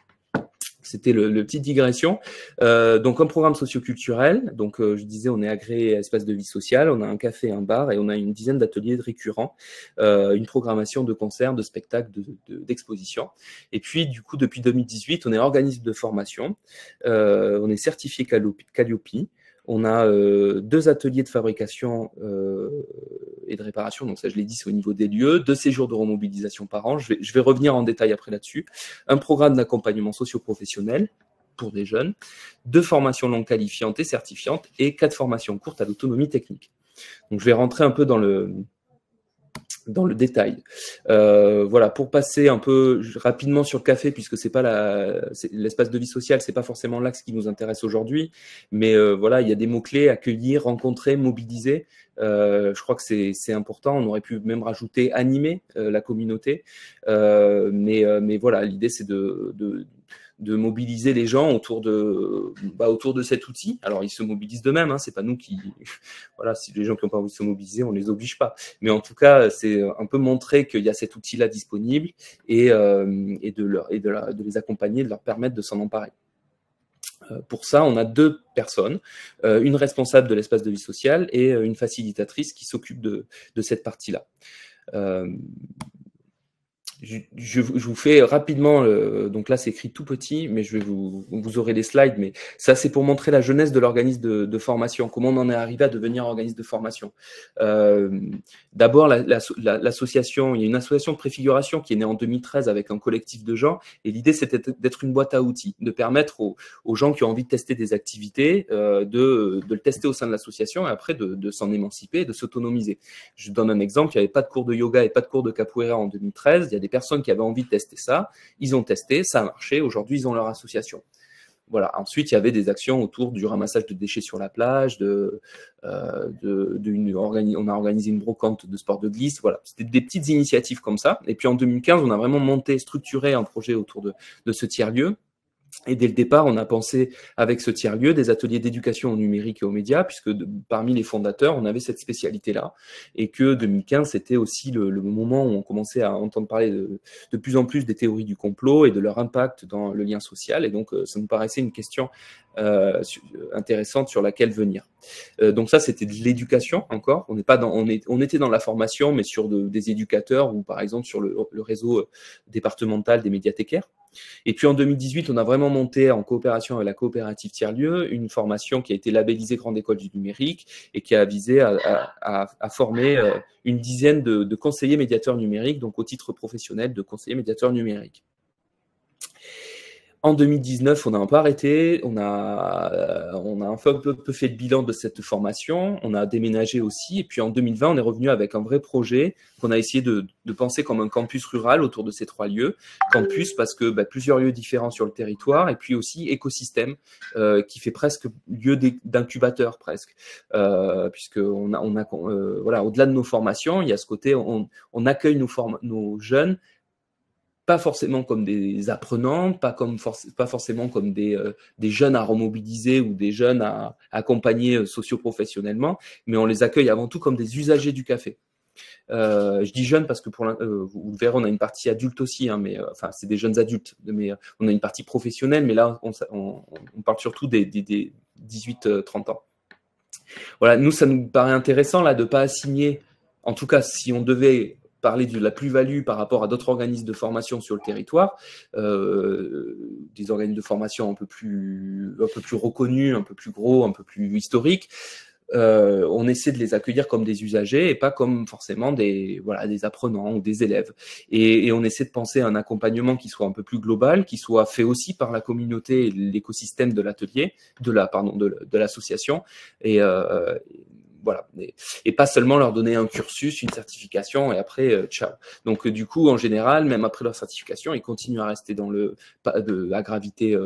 Speaker 3: C'était le petite digression. Donc, un programme socioculturel. Donc, je disais, on est agréé à espace de vie sociale. On a un café, un bar et on a une dizaine d'ateliers récurrents. Une programmation de concerts, de spectacles, d'expositions. Et puis, du coup, depuis 2018, on est organisme de formation. On est certifié Calliope. On a 2 ateliers de fabrication et de réparation, donc ça je l'ai dit, c'est au niveau des lieux, 2 séjours de remobilisation par an, je vais revenir en détail après là-dessus, un programme d'accompagnement socio-professionnel pour des jeunes, 2 formations longues qualifiantes et certifiantes et 4 formations courtes à l'autonomie technique. Donc je vais rentrer un peu dans le détail. Voilà, pour passer un peu rapidement sur le café, puisque c'est pas l'espace de vie sociale, c'est pas forcément l'axe qui nous intéresse aujourd'hui, mais voilà, il y a des mots-clés: accueillir, rencontrer, mobiliser. Je crois que c'est important. On aurait pu même rajouter animer la communauté, mais voilà, l'idée c'est de mobiliser les gens autour de cet outil. Alors, ils se mobilisent d'eux-mêmes, hein, c'est pas nous qui... Voilà, si les gens qui n'ont pas envie de se mobiliser, on les oblige pas. Mais en tout cas, c'est un peu montrer qu'il y a cet outil-là disponible et de les accompagner, de leur permettre de s'en emparer. Pour ça, on a 2 personnes, une responsable de l'espace de vie sociale et une facilitatrice qui s'occupe de cette partie-là. Je vous fais rapidement, donc là c'est écrit tout petit, mais vous aurez les slides, mais ça c'est pour montrer la jeunesse de l'organisme de formation, comment on en est arrivé à devenir organisme de formation. D'abord l'association, il y a une association de préfiguration qui est née en 2013 avec un collectif de gens, et l'idée c'était d'être une boîte à outils, de permettre aux gens qui ont envie de tester des activités, de le tester au sein de l'association et après de s'en émanciper, de s'autonomiser. Je donne un exemple, il n'y avait pas de cours de yoga et pas de cours de capoeira en 2013, il y a des personnes qui avaient envie de tester ça, ils ont testé, ça a marché, aujourd'hui ils ont leur association. Voilà. Ensuite, il y avait des actions autour du ramassage de déchets sur la plage, on a organisé une brocante de sport de glisse, voilà. C'était des petites initiatives comme ça. Et puis en 2015, on a vraiment structuré un projet autour de ce tiers-lieu. Et dès le départ, on a pensé avec ce tiers-lieu des ateliers d'éducation au numérique et aux médias, puisque parmi les fondateurs, on avait cette spécialité-là, et que 2015, c'était aussi le moment où on commençait à entendre parler de plus en plus des théories du complot et de leur impact dans le lien social, et donc ça nous paraissait une question intéressante sur laquelle venir. Donc ça, c'était de l'éducation encore. On était dans la formation, mais sur des éducateurs ou par exemple sur le réseau départemental des médiathécaires. Et puis en 2018, on a vraiment monté en coopération avec la coopérative Tiers-Lieu une formation qui a été labellisée Grande École du numérique et qui a visé à former une dizaine de conseillers médiateurs numériques, donc au titre professionnel de conseillers médiateurs numériques. En 2019, on a un peu arrêté, on a un peu fait le bilan de cette formation, on a déménagé aussi, et puis en 2020, on est revenu avec un vrai projet qu'on a essayé de penser comme un campus rural autour de ces 3 lieux. Campus parce que plusieurs lieux différents sur le territoire, et puis aussi écosystème qui fait presque lieu d'incubateur presque, puisque voilà, au-delà de nos formations, il y a ce côté, on accueille nos jeunes, pas forcément comme des apprenants, pas forcément comme des jeunes à remobiliser ou des jeunes à accompagner socio-professionnellement, mais on les accueille avant tout comme des usagers du café. Je dis jeunes parce que vous le verrez, on a une partie adulte aussi, hein, mais enfin c'est des jeunes adultes, mais on a une partie professionnelle, mais là on parle surtout des 18-30 ans. Voilà, nous ça nous paraît intéressant là de pas assigner, en tout cas si on devait parler de la plus-value par rapport à d'autres organismes de formation sur le territoire, des organismes de formation un peu plus reconnus, un peu plus gros, un peu plus historiques. On essaie de les accueillir comme des usagers et pas comme forcément des apprenants ou des élèves. Et on essaie de penser à un accompagnement qui soit un peu plus global, qui soit fait aussi par la communauté et l'écosystème de l'atelier, de l'association. Et voilà, et pas seulement leur donner un cursus, une certification et après ciao. Donc du coup, en général, même après leur certification, ils continuent à rester à graviter,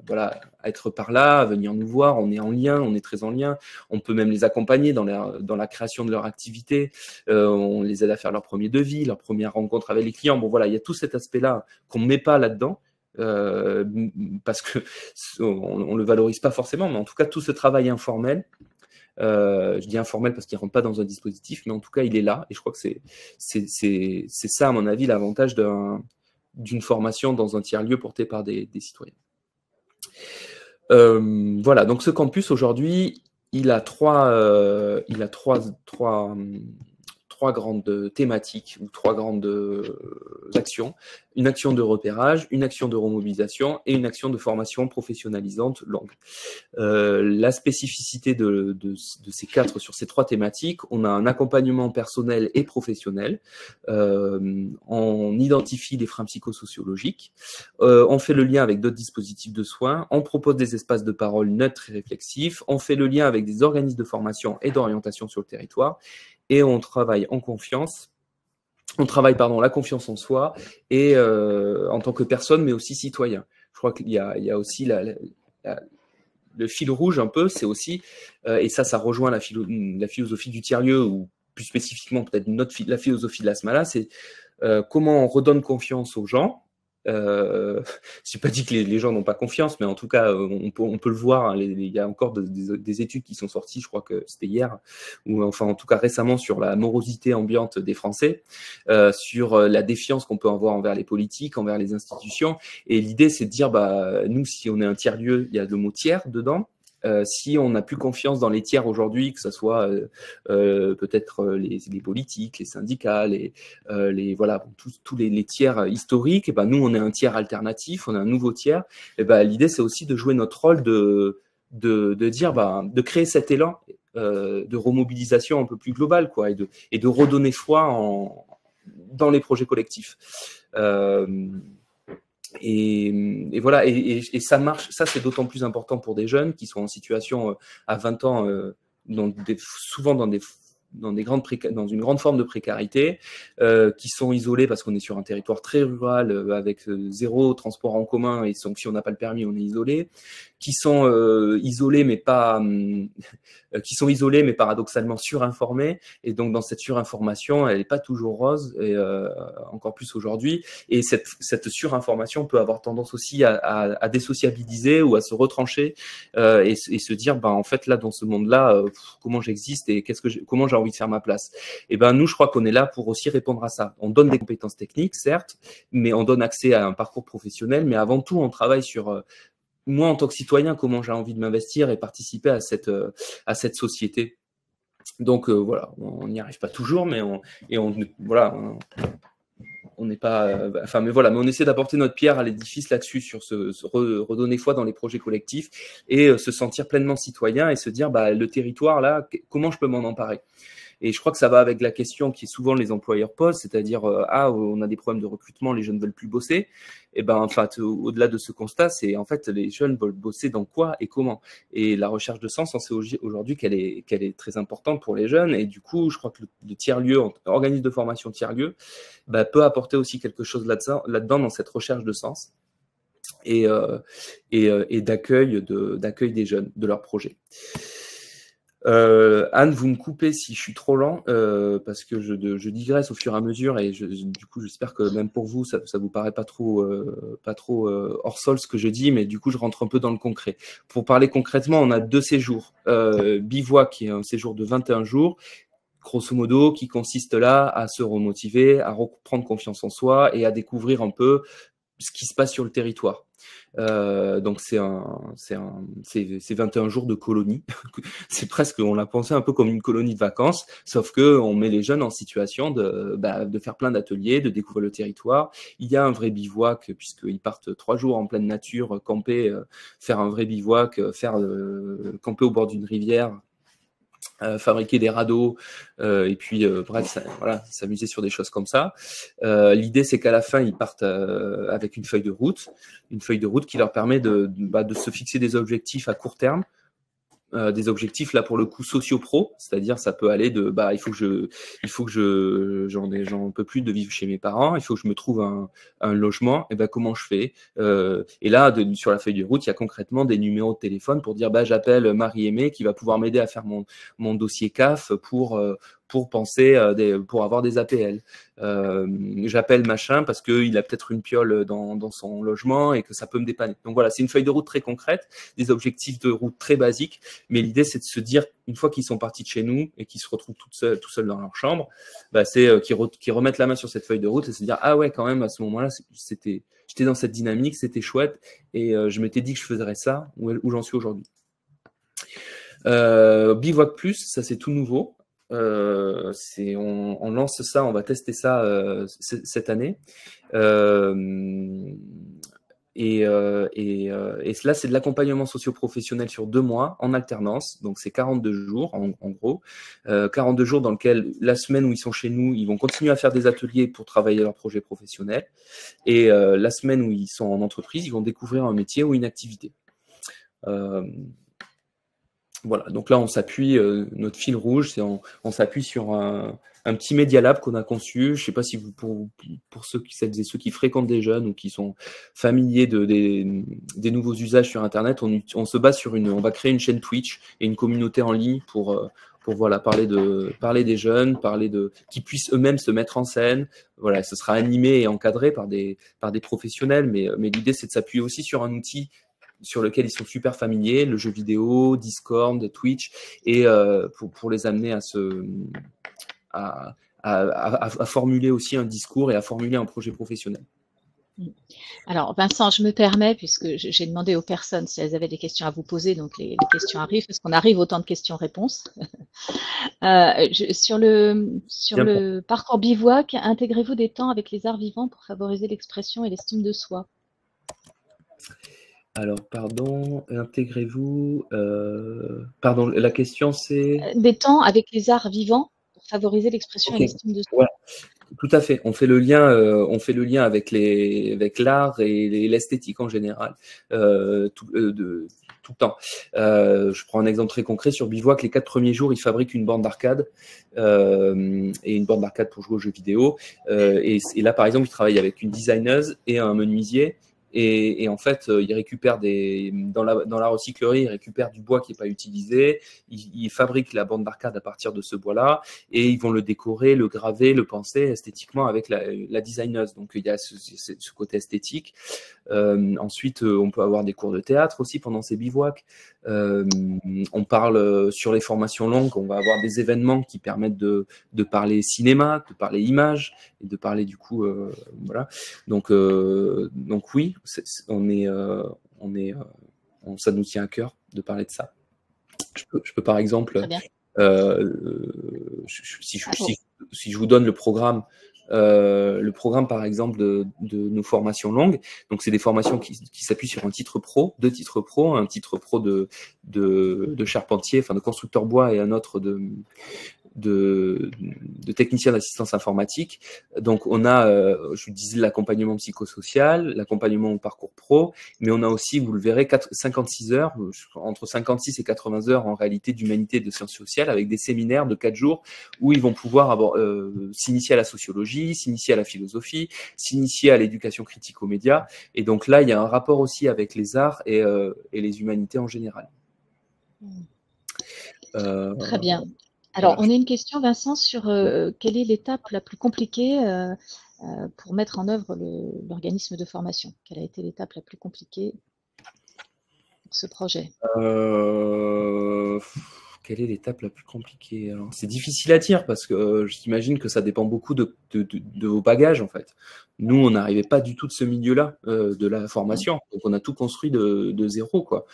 Speaker 3: voilà, à être par là, à venir nous voir. On est en lien, on est très en lien. On peut même les accompagner dans la création de leur activité. On les aide à faire leur premier devis, leur première rencontre avec les clients. Bon voilà, il y a tout cet aspect-là qu'on ne met pas là-dedans. Parce que on le valorise pas forcément, mais en tout cas tout ce travail informel. Je dis informel parce qu'il ne rentre pas dans un dispositif, mais en tout cas, il est là. Et je crois que c'est ça, à mon avis, l'avantage d'une formation dans un tiers-lieu porté par des citoyens. Voilà, donc ce campus, aujourd'hui, il a trois grandes thématiques ou 3 grandes actions. Une action de repérage, une action de remobilisation et une action de formation professionnalisante longue. La spécificité de ces 4 sur ces 3 thématiques, on a un accompagnement personnel et professionnel, on identifie les freins psychosociologiques, on fait le lien avec d'autres dispositifs de soins, on propose des espaces de parole neutres et réflexifs, on fait le lien avec des organismes de formation et d'orientation sur le territoire, et on travaille en confiance. On travaille, la confiance en soi et en tant que personne, mais aussi citoyen. Je crois qu'il y a aussi le fil rouge un peu, c'est aussi, et ça rejoint la philosophie du tiers-lieu, ou plus spécifiquement peut-être la philosophie de la SMALA, c'est comment on redonne confiance aux gens Je n'ai pas dit que les gens n'ont pas confiance, mais en tout cas, on peut le voir. Hein, il y a encore des études qui sont sorties, je crois que c'était hier, ou enfin en tout cas récemment, sur la morosité ambiante des Français, sur la défiance qu'on peut avoir envers les politiques, envers les institutions. Et l'idée, c'est de dire, bah, nous, si on est un tiers-lieu, il y a le mot tiers dedans. Si on n'a plus confiance dans les tiers aujourd'hui, que ce soit peut-être les politiques, les syndicats, voilà, tous les tiers historiques, et ben nous on est un tiers alternatif, on est un nouveau tiers. Et ben l'idée c'est aussi de jouer notre rôle de dire, de créer cet élan de remobilisation un peu plus globale, quoi, et de redonner foi dans les projets collectifs. Et voilà, et ça marche. Ça, c'est d'autant plus important pour des jeunes qui sont en situation à 20 ans, souvent dans une grande forme de précarité, qui sont isolés parce qu'on est sur un territoire très rural avec zéro transport en commun, et donc si on n'a pas le permis, on est isolé, qui sont isolés mais paradoxalement surinformés, et donc dans cette surinformation, elle n'est pas toujours rose, et encore plus aujourd'hui, et cette surinformation peut avoir tendance aussi à désociabiliser ou à se retrancher, et se dire, en fait là dans ce monde-là, comment j'existe et comment j'ai envie de faire ma place. Et nous, je crois qu'on est là pour aussi répondre à ça. On donne des compétences techniques, certes, mais on donne accès à un parcours professionnel, mais avant tout, on travaille sur moi, en tant que citoyen, comment j'ai envie de m'investir et participer à cette société. Donc voilà, on n'y arrive pas toujours, mais on n'est pas, mais on essaie d'apporter notre pierre à l'édifice là-dessus, sur redonner foi dans les projets collectifs, et se sentir pleinement citoyen et se dire, le territoire là, comment je peux m'en emparer. Et je crois que ça va avec la question qui souvent les employeurs posent, c'est-à-dire on a des problèmes de recrutement, les jeunes ne veulent plus bosser. Et au-delà de ce constat, c'est en fait les jeunes veulent bosser dans quoi et comment. Et la recherche de sens, on sait aujourd'hui qu'elle est très importante pour les jeunes. Et du coup, je crois que le tiers-lieu, organisme de formation tiers-lieu, peut apporter aussi quelque chose là-dedans dans cette recherche de sens et d'accueil des jeunes, de leurs projets. Anne, vous me coupez si je suis trop lent, parce que je digresse au fur et à mesure, et du coup j'espère que même pour vous ça vous paraît pas trop hors sol ce que je dis, mais du coup je rentre un peu dans le concret. Pour parler concrètement, on a 2 séjours. Bivouac, qui est un séjour de 21 jours, grosso modo, qui consiste là à se remotiver, à reprendre confiance en soi et à découvrir un peu ce qui se passe sur le territoire. Donc c'est 21 jours de colonie. C'est presque, on l'a pensé un peu comme une colonie de vacances, sauf que on met les jeunes en situation de faire plein d'ateliers, de découvrir le territoire. Il y a un vrai bivouac, puisqu'ils partent 3 jours en pleine nature, camper, faire un vrai bivouac, camper au bord d'une rivière, fabriquer des radeaux, et puis s'amuser sur des choses comme ça. L'idée, c'est qu'à la fin, ils partent avec une feuille de route qui leur permet de se fixer des objectifs à court terme, des objectifs là pour le coup socio-pro, c'est-à-dire ça peut aller de il faut que j'en peux plus de vivre chez mes parents, il faut que je me trouve un logement, et comment je fais, et là sur la feuille de route il y a concrètement des numéros de téléphone pour dire j'appelle Marie-Aimée qui va pouvoir m'aider à faire mon dossier CAF pour penser pour avoir des APL. J'appelle machin parce qu'il a peut-être une piole dans son logement et que ça peut me dépanner. Donc voilà, c'est une feuille de route très concrète, des objectifs de route très basiques, mais l'idée c'est de se dire, une fois qu'ils sont partis de chez nous et qu'ils se retrouvent tout seuls dans leur chambre, c'est qu'ils remettent la main sur cette feuille de route et se dire ouais, quand même à ce moment-là j'étais dans cette dynamique, c'était chouette, et je m'étais dit que je ferais ça, où j'en suis aujourd'hui. Bivouac Plus, ça c'est tout nouveau. On lance ça, on va tester ça cette année, et cela c'est de l'accompagnement socio-professionnel sur 2 mois en alternance, donc c'est 42 jours en gros, 42 jours dans lequel la semaine où ils sont chez nous, ils vont continuer à faire des ateliers pour travailler leur projet professionnel, et la semaine où ils sont en entreprise, ils vont découvrir un métier ou une activité. Voilà, donc là, on s'appuie, notre fil rouge, c'est on s'appuie sur un petit Media Lab qu'on a conçu. Je ne sais pas si vous, pour celles et ceux qui fréquentent des jeunes ou qui sont familiers des nouveaux usages sur Internet, on se base sur on va créer une chaîne Twitch et une communauté en ligne pour voilà, parler des jeunes, qu'ils puissent eux-mêmes se mettre en scène. Voilà, ce sera animé et encadré par des professionnels, mais l'idée, c'est de s'appuyer aussi sur un outil sur lequel ils sont super familiers, le jeu vidéo, Discord, Twitch, et pour les amener à formuler aussi un discours et à formuler un projet professionnel.
Speaker 1: Alors, Vincent, je me permets, puisque j'ai demandé aux personnes si elles avaient des questions à vous poser, donc les questions arrivent, parce qu'on arrive au temps de questions-réponses. Sur le parcours bivouac, intégrez-vous des temps avec les arts vivants pour favoriser l'expression et l'estime de soi?
Speaker 3: Alors, pardon, intégrez-vous… pardon, la question c'est…
Speaker 1: Des temps avec les arts vivants pour favoriser l'expression et l'estime de soi.
Speaker 3: Voilà. Tout à fait. On fait le lien avec l'art et l'esthétique en général, tout le temps. Je prends un exemple très concret sur Bivouac. Les 4 premiers jours, ils fabriquent une borne d'arcade et une borne d'arcade pour jouer aux jeux vidéo. Et là, par exemple, ils travaillent avec une designeuse et un menuisier. Et en fait, ils récupèrent dans la recyclerie, ils récupèrent du bois qui n'est pas utilisé, ils fabriquent la bande d'arcade à partir de ce bois-là, et ils vont le décorer, le graver, le penser esthétiquement avec la designeuse. Donc il y a ce côté esthétique. Ensuite, on peut avoir des cours de théâtre aussi pendant ces bivouacs. On parle sur les formations longues, on va avoir des événements qui permettent de parler cinéma, de parler images, et de parler du coup, voilà. Donc oui, ça nous tient à cœur de parler de ça. Je peux par exemple, si je vous donne le programme par exemple de nos formations longues, donc c'est des formations qui s'appuient sur un titre pro, 2 titres pro, un titre pro de charpentier, enfin de constructeur bois, et un autre de technicien d'assistance informatique. Donc on a, je vous disais, l'accompagnement psychosocial, l'accompagnement au parcours pro, mais on a aussi, vous le verrez, 56 heures, entre 56 et 80 heures en réalité d'humanité et de sciences sociales, avec des séminaires de 4 jours où ils vont pouvoir s'initier à la sociologie, s'initier à la philosophie, s'initier à l'éducation critique aux médias. Et donc là, il y a un rapport aussi avec les arts et les humanités en général.
Speaker 1: Très bien. Alors, on a une question, Vincent, sur quelle est l'étape la plus compliquée pour mettre en œuvre l'organisme de formation? Quelle a été l'étape la plus compliquée pour ce projet?
Speaker 3: Quelle est l'étape la plus compliquée? C'est difficile à dire parce que j'imagine que ça dépend beaucoup de vos bagages en fait. Nous, on n'arrivait pas du tout de ce milieu-là, de la formation. Donc, on a tout construit de zéro, quoi.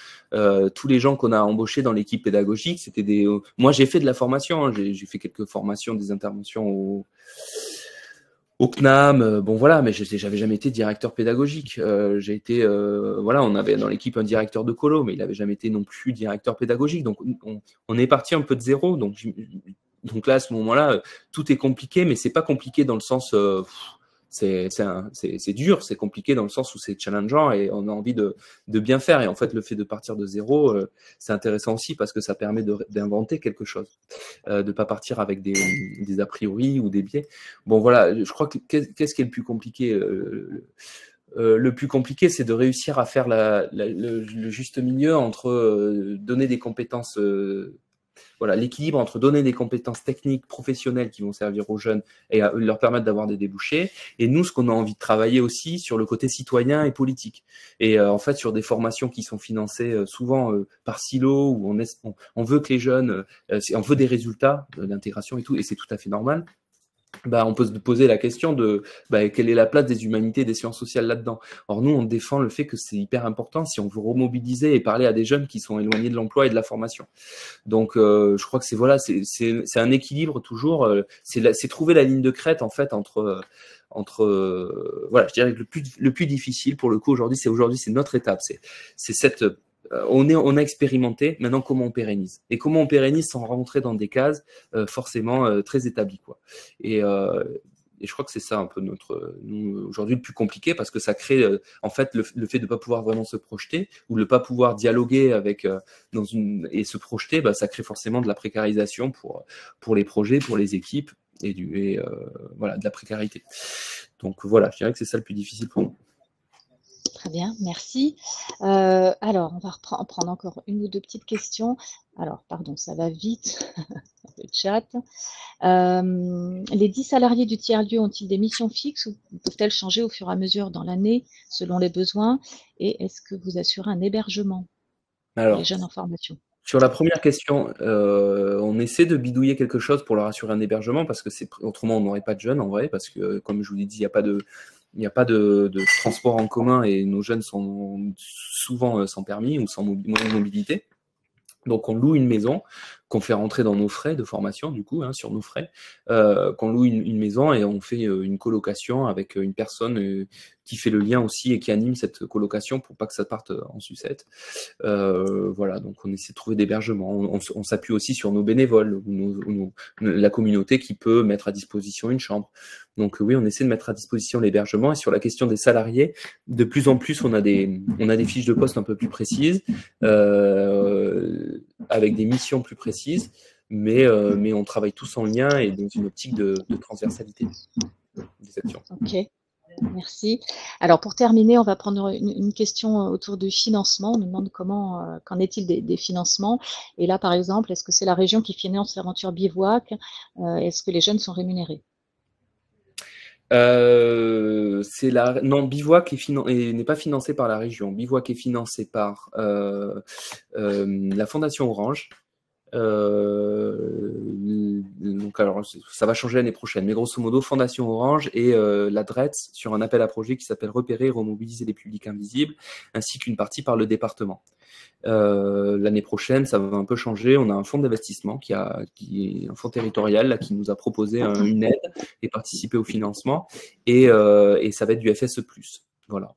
Speaker 3: Tous les gens qu'on a embauchés dans l'équipe pédagogique, c'était des… Moi, j'ai fait de la formation. Hein. J'ai fait quelques formations, des interventions au CNAM, bon voilà, mais j'avais jamais été directeur pédagogique. J'ai été, voilà, on avait dans l'équipe un directeur de colo, mais il n'avait jamais été non plus directeur pédagogique. Donc on est parti un peu de zéro. Donc là, à ce moment-là, tout est compliqué, mais c'est pas compliqué dans le sens, c'est dur, c'est compliqué dans le sens où c'est challengeant et on a envie de bien faire. Et en fait, le fait de partir de zéro, c'est intéressant aussi parce que ça permet d'inventer quelque chose, de pas partir avec des a priori ou des biais. Bon, voilà, je crois que qu'est-ce qui est le plus compliqué? Le plus compliqué, c'est de réussir à faire le juste milieu entre donner des compétences… voilà, l'équilibre entre donner des compétences techniques, professionnelles qui vont servir aux jeunes et leur permettre d'avoir des débouchés. Et nous, ce qu'on a envie de travailler aussi sur le côté citoyen et politique. Et en fait, sur des formations qui sont financées souvent par silo, où on veut que les jeunes, on veut des résultats d'intégration et tout, et c'est tout à fait normal. On peut se poser la question de quelle est la place des humanités et des sciences sociales là-dedans. Or, nous, on défend le fait que c'est hyper important si on veut remobiliser et parler à des jeunes qui sont éloignés de l'emploi et de la formation. Donc, je crois que c'est un équilibre toujours. C'est trouver la ligne de crête, en fait, entre voilà, je dirais que le plus difficile, pour le coup, aujourd'hui, c'est notre étape. C'est cette… on a expérimenté, maintenant comment on pérennise. Et comment on pérennise sans rentrer dans des cases forcément très établies, quoi. Et je crois que c'est ça un peu nous, aujourd'hui le plus compliqué, parce que ça crée en fait le fait de ne pas pouvoir vraiment se projeter ou de ne pas pouvoir dialoguer avec et se projeter, ça crée forcément de la précarisation pour les projets, pour les équipes et voilà, de la précarité. Donc voilà, je dirais que c'est ça le plus difficile pour nous.
Speaker 1: Très bien, merci. Alors, on va prendre encore une ou deux petites questions. Alors, pardon, ça va vite, le chat. Les 10 salariés du tiers-lieu ont-ils des missions fixes ou peuvent-elles changer au fur et à mesure dans l'année selon les besoins? Et est-ce que vous assurez un hébergement pour les jeunes en formation?
Speaker 3: Sur la première question, on essaie de bidouiller quelque chose pour leur assurer un hébergement, parce que autrement on n'aurait pas de jeunes en vrai, parce que comme je vous l'ai dit, il n'y a pas de transport en commun et nos jeunes sont souvent sans permis ou sans moyen de mobilité. Donc on loue une maison qu'on fait rentrer dans nos frais de formation, du coup, sur nos frais, qu'on loue une maison et on fait une colocation avec une personne qui fait le lien aussi et qui anime cette colocation pour pas que ça parte en sucette. Voilà, donc on essaie de trouver d'hébergement. On s'appuie aussi sur nos bénévoles ou la communauté qui peut mettre à disposition une chambre. Donc oui, on essaie de mettre à disposition l'hébergement. Et sur la question des salariés, de plus en plus, on a des fiches de poste un peu plus précises, avec des missions plus précises, mais on travaille tous en lien et dans une optique de transversalité des actions.
Speaker 1: Ok, merci. Alors pour terminer, on va prendre une question autour du financement. On nous demande qu'en est-il des financements? Et là, par exemple, est-ce que c'est la région qui finance l'aventure bivouac? Est-ce que les jeunes sont rémunérés?
Speaker 3: Non, Bivouac n'est pas financé par la région. Bivouac est financé par la Fondation Orange. Donc alors ça va changer l'année prochaine, mais grosso modo Fondation Orange et la DRETS sur un appel à projet qui s'appelle Repérer et remobiliser les publics invisibles, ainsi qu'une partie par le département. L'année prochaine, ça va un peu changer. On a un fonds d'investissement qui est un fonds territorial là, qui nous a proposé une aide et participer au financement, et ça va être du FSE+. Voilà,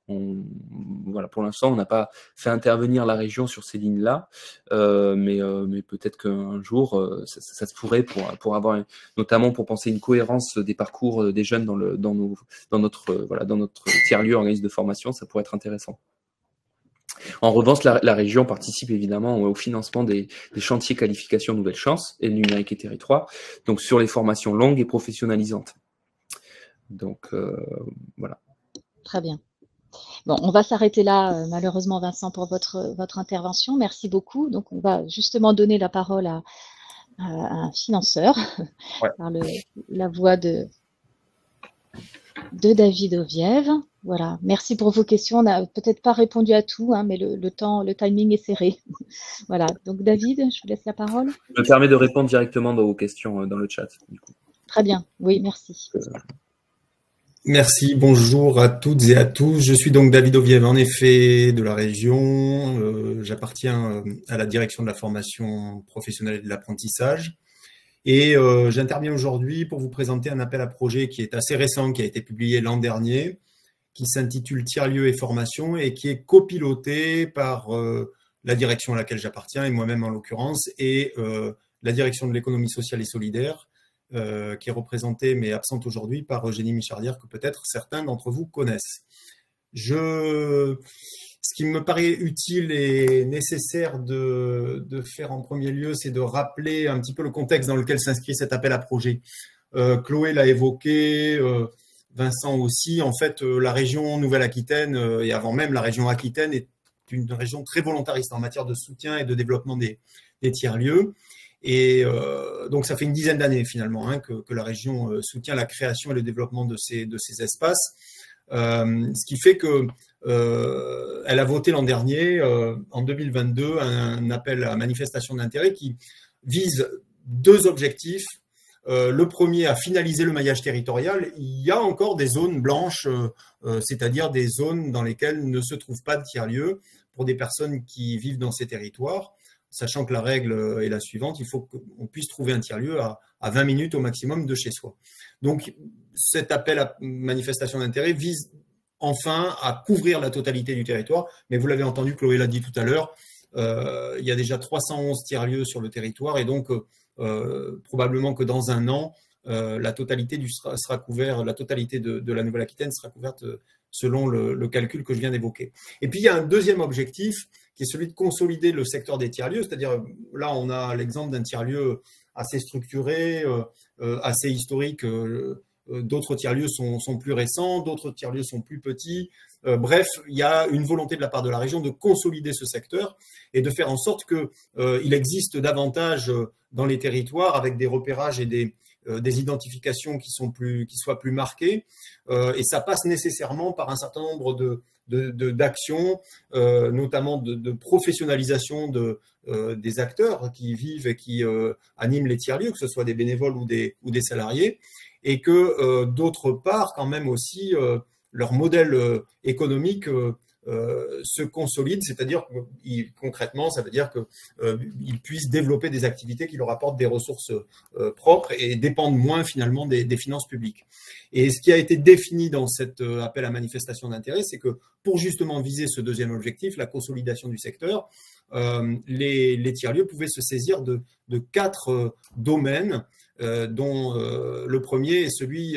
Speaker 3: pour l'instant, on n'a pas fait intervenir la région sur ces lignes-là, mais peut-être qu'un jour, ça se pourrait pour avoir, notamment pour penser une cohérence des parcours des jeunes dans notre tiers-lieu organisme de formation, ça pourrait être intéressant. En revanche, la région participe évidemment au financement des chantiers qualification Nouvelle Chance et numérique et territoire, donc sur les formations longues et professionnalisantes. Donc, voilà.
Speaker 1: Très bien. Bon, on va s'arrêter là, malheureusement, Vincent, pour votre intervention. Merci beaucoup. Donc, on va justement donner la parole à un financeur, ouais, par la voix de David Oviev. Voilà. Merci pour vos questions. On n'a peut-être pas répondu à tout, mais le timing est serré. Voilà. Donc, David, je vous laisse la parole.
Speaker 3: Je me permets de répondre directement dans vos questions dans le chat. Du coup.
Speaker 1: Très bien. Oui, merci.
Speaker 4: Merci, bonjour à toutes et à tous. Je suis donc David Oviev, en effet, de la région. J'appartiens à la direction de la formation professionnelle et de l'apprentissage. Et j'interviens aujourd'hui pour vous présenter un appel à projet qui est assez récent, qui a été publié l'an dernier, qui s'intitule Tiers-lieu et formation et qui est copiloté par la direction à laquelle j'appartiens, et moi-même en l'occurrence, et la direction de l'économie sociale et solidaire, qui est représentée mais absente aujourd'hui par Eugénie Michardière, que peut-être certains d'entre vous connaissent. Ce qui me paraît utile et nécessaire de faire en premier lieu, c'est de rappeler un petit peu le contexte dans lequel s'inscrit cet appel à projet. Chloé l'a évoqué, Vincent aussi. En fait, la région Nouvelle-Aquitaine, et avant même la région Aquitaine, est une région très volontariste en matière de soutien et de développement des tiers-lieux. Et donc, ça fait une dizaine d'années finalement que la région soutient la création et le développement de ces espaces. Ce qui fait que elle a voté l'an dernier, en 2022, un appel à manifestation d'intérêt qui vise deux objectifs. Le premier, à finaliser le maillage territorial. Il y a encore des zones blanches, c'est-à-dire des zones dans lesquelles ne se trouve pas de tiers-lieu pour des personnes qui vivent dans ces territoires. Sachant que la règle est la suivante, il faut qu'on puisse trouver un tiers-lieu à 20 minutes au maximum de chez soi. Donc, cet appel à manifestation d'intérêt vise enfin à couvrir la totalité du territoire. Mais vous l'avez entendu, Chloé l'a dit tout à l'heure, il y a déjà 311 tiers-lieux sur le territoire et donc probablement que dans un an, la totalité sera couverte, la totalité de la Nouvelle-Aquitaine sera couverte selon le calcul que je viens d'évoquer. Et puis, il y a un deuxième objectif qui est celui de consolider le secteur des tiers-lieux, c'est-à-dire là, on a l'exemple d'un tiers-lieu assez structuré, assez historique. D'autres tiers-lieux sont plus récents, d'autres tiers-lieux sont plus petits. Bref, il y a une volonté de la part de la région de consolider ce secteur et de faire en sorte qu'il existe davantage dans les territoires avec des repérages et des identifications qui soient plus marquées. Et ça passe nécessairement par un certain nombre d'actions, notamment de professionnalisation des acteurs qui vivent et qui animent les tiers-lieux, que ce soit des bénévoles ou des salariés, et que d'autre part, quand même aussi, leur modèle économique se consolide, c'est-à-dire concrètement, ça veut dire qu'ils puissent développer des activités qui leur apportent des ressources propres et dépendent moins finalement des finances publiques. Et ce qui a été défini dans cet appel à manifestation d'intérêt, c'est que pour justement viser ce deuxième objectif, la consolidation du secteur, les tiers-lieux pouvaient se saisir de 4 domaines, dont le premier est celui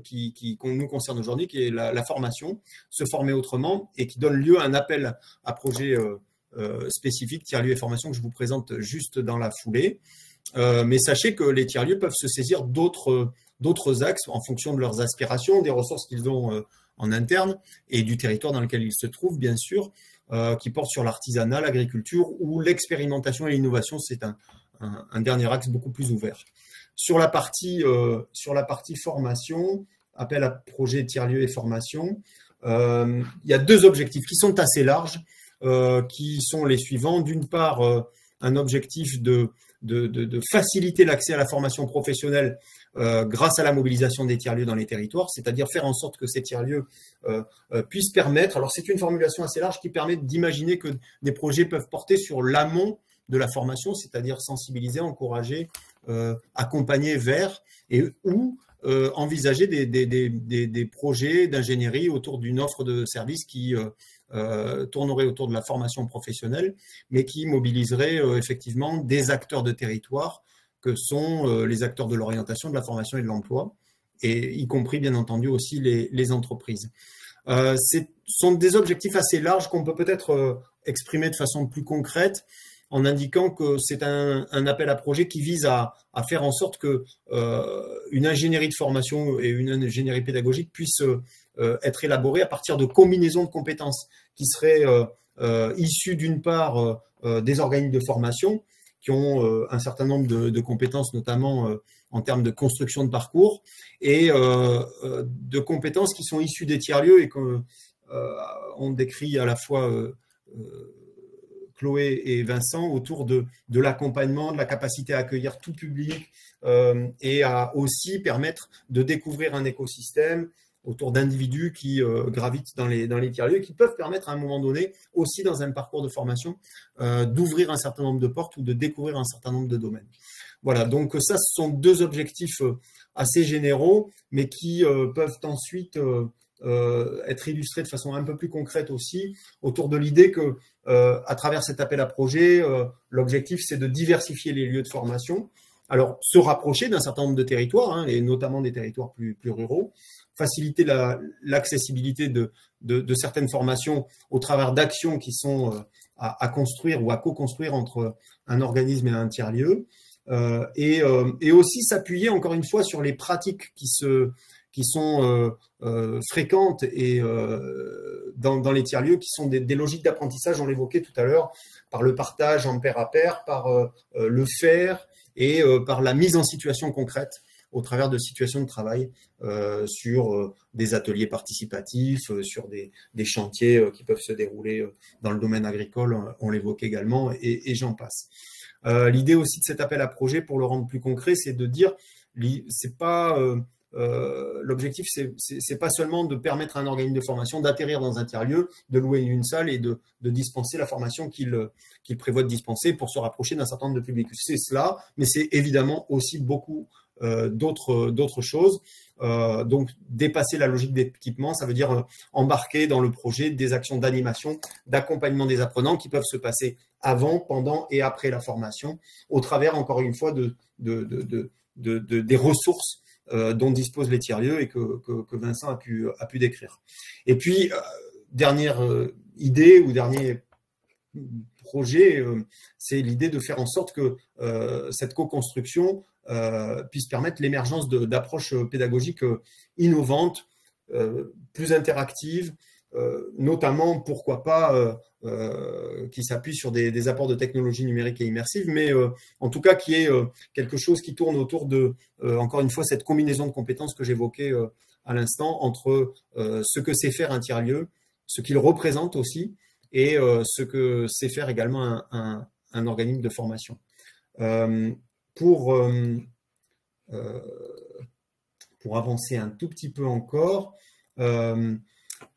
Speaker 4: qui nous concerne aujourd'hui, qui est la formation, se former autrement, et qui donne lieu à un appel à projet spécifique, tiers-lieux et formation, que je vous présente juste dans la foulée. Mais sachez que les tiers-lieux peuvent se saisir d'autres axes en fonction de leurs aspirations, des ressources qu'ils ont en interne et du territoire dans lequel ils se trouvent, bien sûr, qui portent sur l'artisanat, l'agriculture ou l'expérimentation et l'innovation. C'est un dernier axe beaucoup plus ouvert. Sur la partie formation, appel à projet tiers-lieux et formation, il y a 2 objectifs qui sont assez larges, qui sont les suivants. D'une part, un objectif de faciliter l'accès à la formation professionnelle grâce à la mobilisation des tiers-lieux dans les territoires, c'est-à-dire faire en sorte que ces tiers-lieux puissent permettre, alors c'est une formulation assez large qui permet d'imaginer que des projets peuvent porter sur l'amont de la formation, c'est-à-dire sensibiliser, encourager, accompagner vers ou envisager des projets d'ingénierie autour d'une offre de service qui tournerait autour de la formation professionnelle, mais qui mobiliserait effectivement des acteurs de territoire que sont les acteurs de l'orientation, de la formation et de l'emploi, et y compris bien entendu aussi les entreprises. Ce sont des objectifs assez larges qu'on peut peut-être exprimer de façon plus concrète en indiquant que c'est un appel à projet qui vise à faire en sorte que une ingénierie de formation et une ingénierie pédagogique puissent être élaborées à partir de combinaisons de compétences qui seraient issues d'une part des organismes de formation qui ont un certain nombre de compétences, notamment en termes de construction de parcours, et de compétences qui sont issues des tiers-lieux et qu'on décrit à la fois Chloé et Vincent autour de l'accompagnement, de la capacité à accueillir tout public et à aussi permettre de découvrir un écosystème autour d'individus qui gravitent dans les tiers-lieux et qui peuvent permettre à un moment donné, aussi dans un parcours de formation, d'ouvrir un certain nombre de portes ou de découvrir un certain nombre de domaines. Voilà, donc ça, ce sont 2 objectifs assez généraux, mais qui peuvent ensuite être illustrés de façon un peu plus concrète aussi, autour de l'idée que, à travers cet appel à projet, l'objectif, c'est de diversifier les lieux de formation. Alors, se rapprocher d'un certain nombre de territoires, et notamment des territoires plus ruraux, faciliter l'accessibilité de certaines formations au travers d'actions qui sont à construire ou à co-construire entre un organisme et un tiers-lieu, et aussi s'appuyer encore une fois sur les pratiques qui sont fréquentes et dans les tiers-lieux, qui sont des logiques d'apprentissage, on l'évoquait tout à l'heure, par le partage en pair à pair, par le faire et par la mise en situation concrète au travers de situations de travail sur des ateliers participatifs, sur des chantiers qui peuvent se dérouler dans le domaine agricole, on l'évoque également, et j'en passe. L'idée aussi de cet appel à projet, pour le rendre plus concret, c'est de dire, c'est pas l'objectif, c'est pas seulement de permettre à un organisme de formation d'atterrir dans un tiers-lieu, de louer une salle et de dispenser la formation qu'il prévoit de dispenser pour se rapprocher d'un certain nombre de publics. C'est cela, mais c'est évidemment aussi beaucoup d'autres choses. Donc, dépasser la logique d'équipement, ça veut dire embarquer dans le projet des actions d'animation, d'accompagnement des apprenants qui peuvent se passer avant, pendant et après la formation, au travers, encore une fois, des ressources dont disposent les tiers-lieux et que Vincent a pu décrire. Et puis, dernière idée ou dernier projet, c'est l'idée de faire en sorte que cette co-construction puisse permettre l'émergence d'approches pédagogiques innovantes, plus interactives, notamment, pourquoi pas, qui s'appuie sur des apports de technologies numériques et immersives, mais en tout cas qui est quelque chose qui tourne autour de, encore une fois, cette combinaison de compétences que j'évoquais à l'instant entre ce que sait faire un tiers-lieu, ce qu'il représente aussi, et ce que sait faire également un organisme de formation. Pour avancer un tout petit peu encore,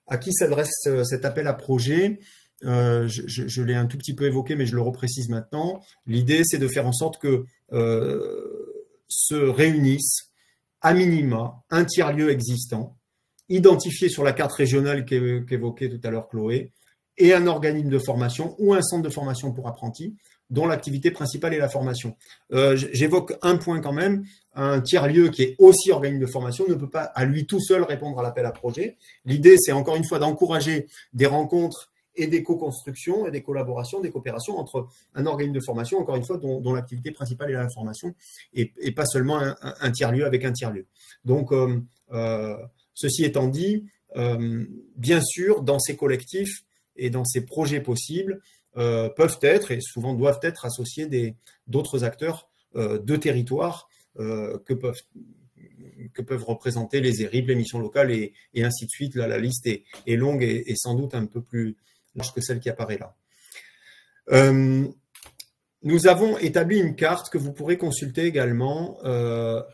Speaker 4: à qui s'adresse cet appel à projet? Je l'ai un tout petit peu évoqué, mais je le reprécise maintenant. L'idée, c'est de faire en sorte que se réunissent à minima un tiers-lieu existant, identifié sur la carte régionale qu'évoquait tout à l'heure Chloé, et un organisme de formation ou un centre de formation pour apprentis, dont l'activité principale est la formation. J'évoque un point quand même, un tiers-lieu qui est aussi organisme de formation ne peut pas à lui tout seul répondre à l'appel à projet. L'idée, c'est encore une fois d'encourager des rencontres et des co-constructions et des collaborations, des coopérations entre un organisme de formation, encore une fois, dont l'activité principale est la formation, et pas seulement un tiers-lieu avec un tiers-lieu. Donc, ceci étant dit, bien sûr, dans ces collectifs et dans ces projets possibles, peuvent être et souvent doivent être associés d'autres acteurs de territoire que peuvent représenter les ERIB, les missions locales et ainsi de suite. Là, la liste est longue et sans doute un peu plus large que celle qui apparaît là. Nous avons établi une carte que vous pourrez consulter également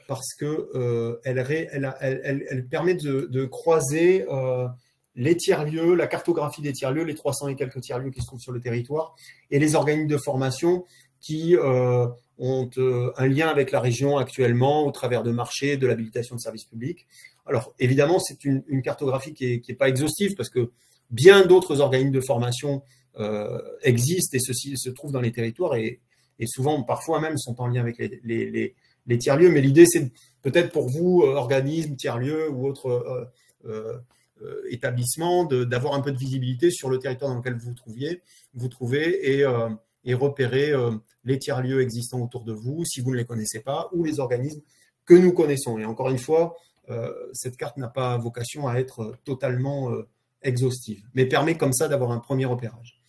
Speaker 4: parce que elle permet de croiser les tiers-lieux, la cartographie des tiers-lieux, les 300 et quelques tiers-lieux qui se trouvent sur le territoire, et les organismes de formation qui ont un lien avec la région actuellement au travers de marchés, de l'habilitation de services publics. Alors, évidemment, c'est une cartographie qui est pas exhaustive parce que bien d'autres organismes de formation existent et ceux-ci se trouvent dans les territoires et souvent, parfois même, sont en lien avec les tiers-lieux. Mais l'idée, c'est peut-être pour vous, organismes, tiers-lieux ou autres établissement, d'avoir un peu de visibilité sur le territoire dans lequel vous trouvez et repérer les tiers-lieux existants autour de vous, si vous ne les connaissez pas, ou les organismes que nous connaissons. Et encore une fois, cette carte n'a pas vocation à être totalement exhaustive, mais permet comme ça d'avoir un premier repérage.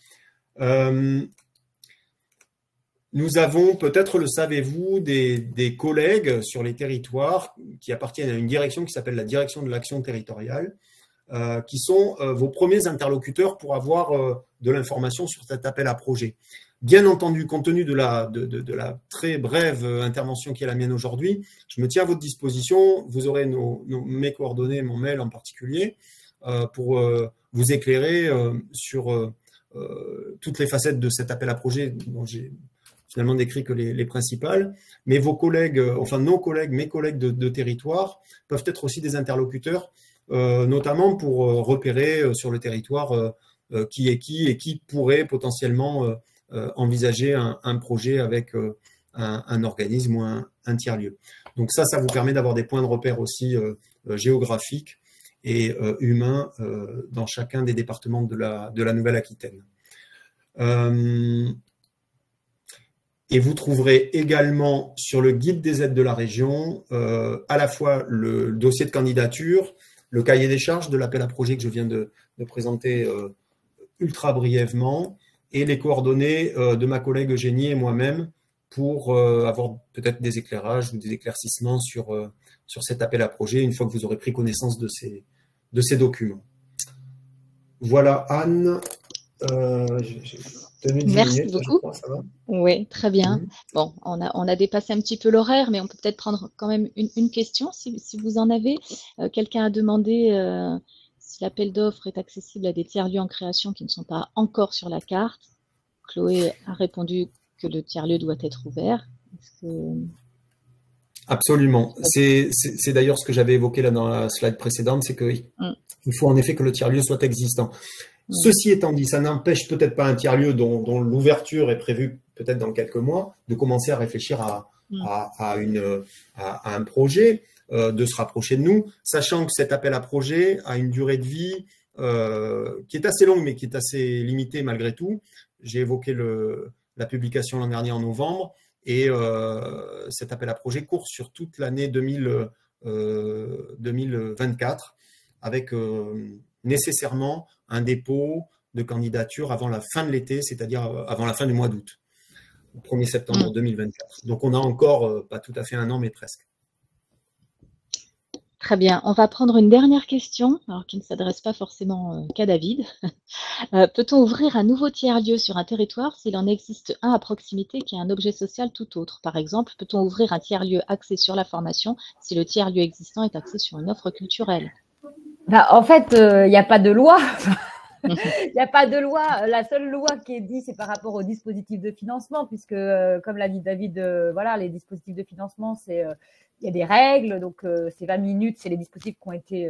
Speaker 4: Nous avons, peut-être le savez-vous, des collègues sur les territoires qui appartiennent à une direction qui s'appelle la direction de l'action territoriale, qui sont vos premiers interlocuteurs pour avoir de l'information sur cet appel à projet. Bien entendu, compte tenu de la très brève intervention qui est la mienne aujourd'hui, je me tiens à votre disposition. Vous aurez mes coordonnées, mon mail en particulier, pour vous éclairer sur toutes les facettes de cet appel à projet dont j'ai finalement décrit que les principales. Mais vos collègues, enfin nos collègues, mes collègues de territoire peuvent être aussi des interlocuteurs, notamment pour repérer sur le territoire qui est qui et qui pourrait potentiellement envisager un projet avec un organisme ou un tiers-lieu. Donc ça vous permet d'avoir des points de repère aussi géographiques et humains dans chacun des départements de la Nouvelle-Aquitaine. Et vous trouverez également sur le guide des aides de la région à la fois le dossier de candidature, le cahier des charges de l'appel à projet que je viens de présenter ultra brièvement, et les coordonnées de ma collègue Eugénie et moi-même pour avoir peut-être des éclairages ou des éclaircissements sur cet appel à projet une fois que vous aurez pris connaissance de ces documents. Voilà, Anne.
Speaker 1: Merci beaucoup. Oui, très bien. Bon, on a dépassé un petit peu l'horaire, mais on peut peut-être prendre quand même une question si vous en avez. Quelqu'un a demandé si l'appel d'offres est accessible à des tiers-lieux en création qui ne sont pas encore sur la carte. Chloé a répondu que le tiers-lieu doit être ouvert.
Speaker 4: Absolument. C'est d'ailleurs ce que j'avais évoqué là dans la slide précédente, c'est qu'il faut en effet que le tiers-lieu soit existant. Ceci étant dit, ça n'empêche peut-être pas un tiers-lieu dont l'ouverture est prévue peut-être dans quelques mois de commencer à réfléchir à un projet, de se rapprocher de nous, sachant que cet appel à projet a une durée de vie qui est assez longue, mais qui est assez limitée malgré tout. J'ai évoqué la publication l'an dernier en novembre, et cet appel à projet court sur toute l'année 2024, avec nécessairement un dépôt de candidature avant la fin de l'été, c'est-à-dire avant la fin du mois d'août, au 1er septembre 2024. Donc on a encore, pas tout à fait un an, mais presque.
Speaker 1: Très bien. On va prendre une dernière question, alors qui ne s'adresse pas forcément qu'à David. Peut-on ouvrir un nouveau tiers-lieu sur un territoire s'il en existe un à proximité qui est un objet social tout autre? Par exemple, peut-on ouvrir un tiers-lieu axé sur la formation si le tiers-lieu existant est axé sur une offre culturelle?
Speaker 2: En fait, il n'y a pas de loi. Il n'y a pas de loi. La seule loi qui est dit, c'est par rapport au dispositif de financement, puisque, comme l'a dit David, voilà, les dispositifs de financement, il y a des règles, donc c'est 20 minutes, c'est les dispositifs qui ont été,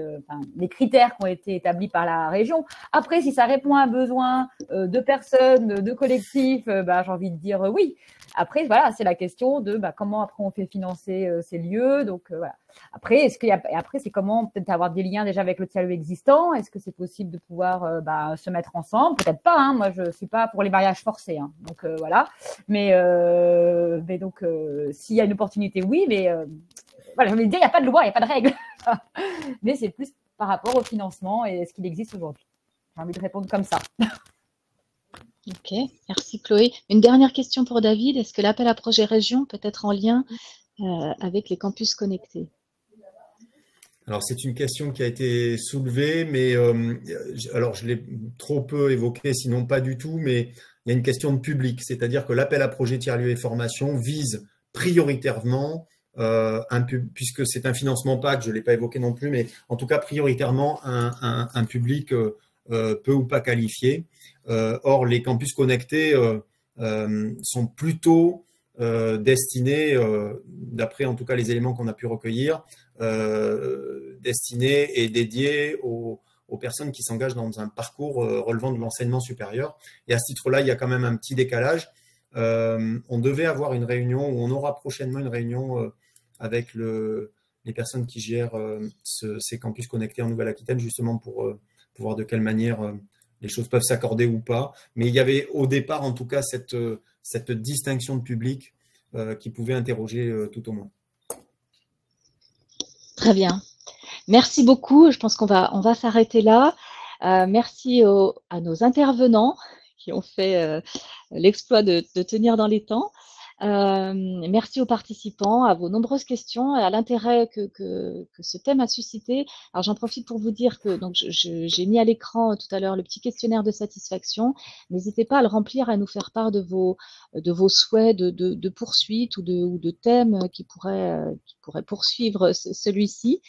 Speaker 2: les critères qui ont été établis par la région. Après, si ça répond à un besoin de personnes, de collectifs, j'ai envie de dire oui. Après, voilà, c'est la question de comment après on fait financer ces lieux. Donc voilà. Après, c'est comment peut-être avoir des liens déjà avec le tiers-lieu existant. Est-ce que c'est possible de pouvoir se mettre ensemble? Peut-être pas. Hein. Moi, je suis pas pour les mariages forcés. Hein. Donc voilà. Mais donc s'il y a une opportunité, oui. Mais voilà, je voulais dire, il n'y a pas de loi, il n'y a pas de règle. Mais c'est plus par rapport au financement et ce qu'il existe aujourd'hui. J'ai envie de répondre comme ça.
Speaker 1: Ok, merci Chloé. Une dernière question pour David. Est-ce que l'appel à projet région peut être en lien avec les campus connectés?
Speaker 4: Alors, c'est une question qui a été soulevée, mais alors je l'ai trop peu évoqué, sinon pas du tout, mais il y a une question de public, c'est-à-dire que l'appel à projet tiers-lieu et formation vise prioritairement, puisque c'est un financement PAC, je ne l'ai pas évoqué non plus, mais en tout cas prioritairement un public peu ou pas qualifié. Or, les campus connectés sont plutôt destinés, d'après en tout cas les éléments qu'on a pu recueillir, destinés et dédiés aux personnes qui s'engagent dans un parcours relevant de l'enseignement supérieur. Et à ce titre-là, il y a quand même un petit décalage. On devait avoir une réunion, ou on aura prochainement une réunion avec les personnes qui gèrent ces campus connectés en Nouvelle-Aquitaine, justement pour voir de quelle manière les choses peuvent s'accorder ou pas. Mais il y avait au départ, en tout cas, cette distinction de public qui pouvait interroger tout au moins.
Speaker 1: Très bien. Merci beaucoup. Je pense qu'on va s'arrêter là. Merci à nos intervenants qui ont fait l'exploit de tenir dans les temps. Merci aux participants, à vos nombreuses questions et à l'intérêt que ce thème a suscité. Alors j'en profite pour vous dire que donc j'ai mis à l'écran tout à l'heure le petit questionnaire de satisfaction. N'hésitez pas à le remplir, à nous faire part de vos souhaits de poursuite ou de thèmes qui pourraient poursuivre celui-ci.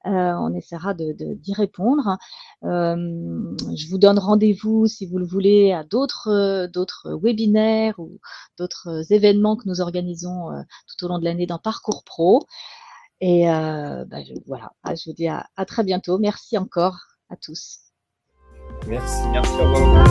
Speaker 1: On essaiera d'y répondre. Je vous donne rendez-vous, si vous le voulez, à d'autres webinaires ou d'autres événements que nous organisons tout au long de l'année dans Parcours Pro. Et voilà, je vous dis à très bientôt. Merci encore à tous.
Speaker 4: Merci. Merci, au revoir.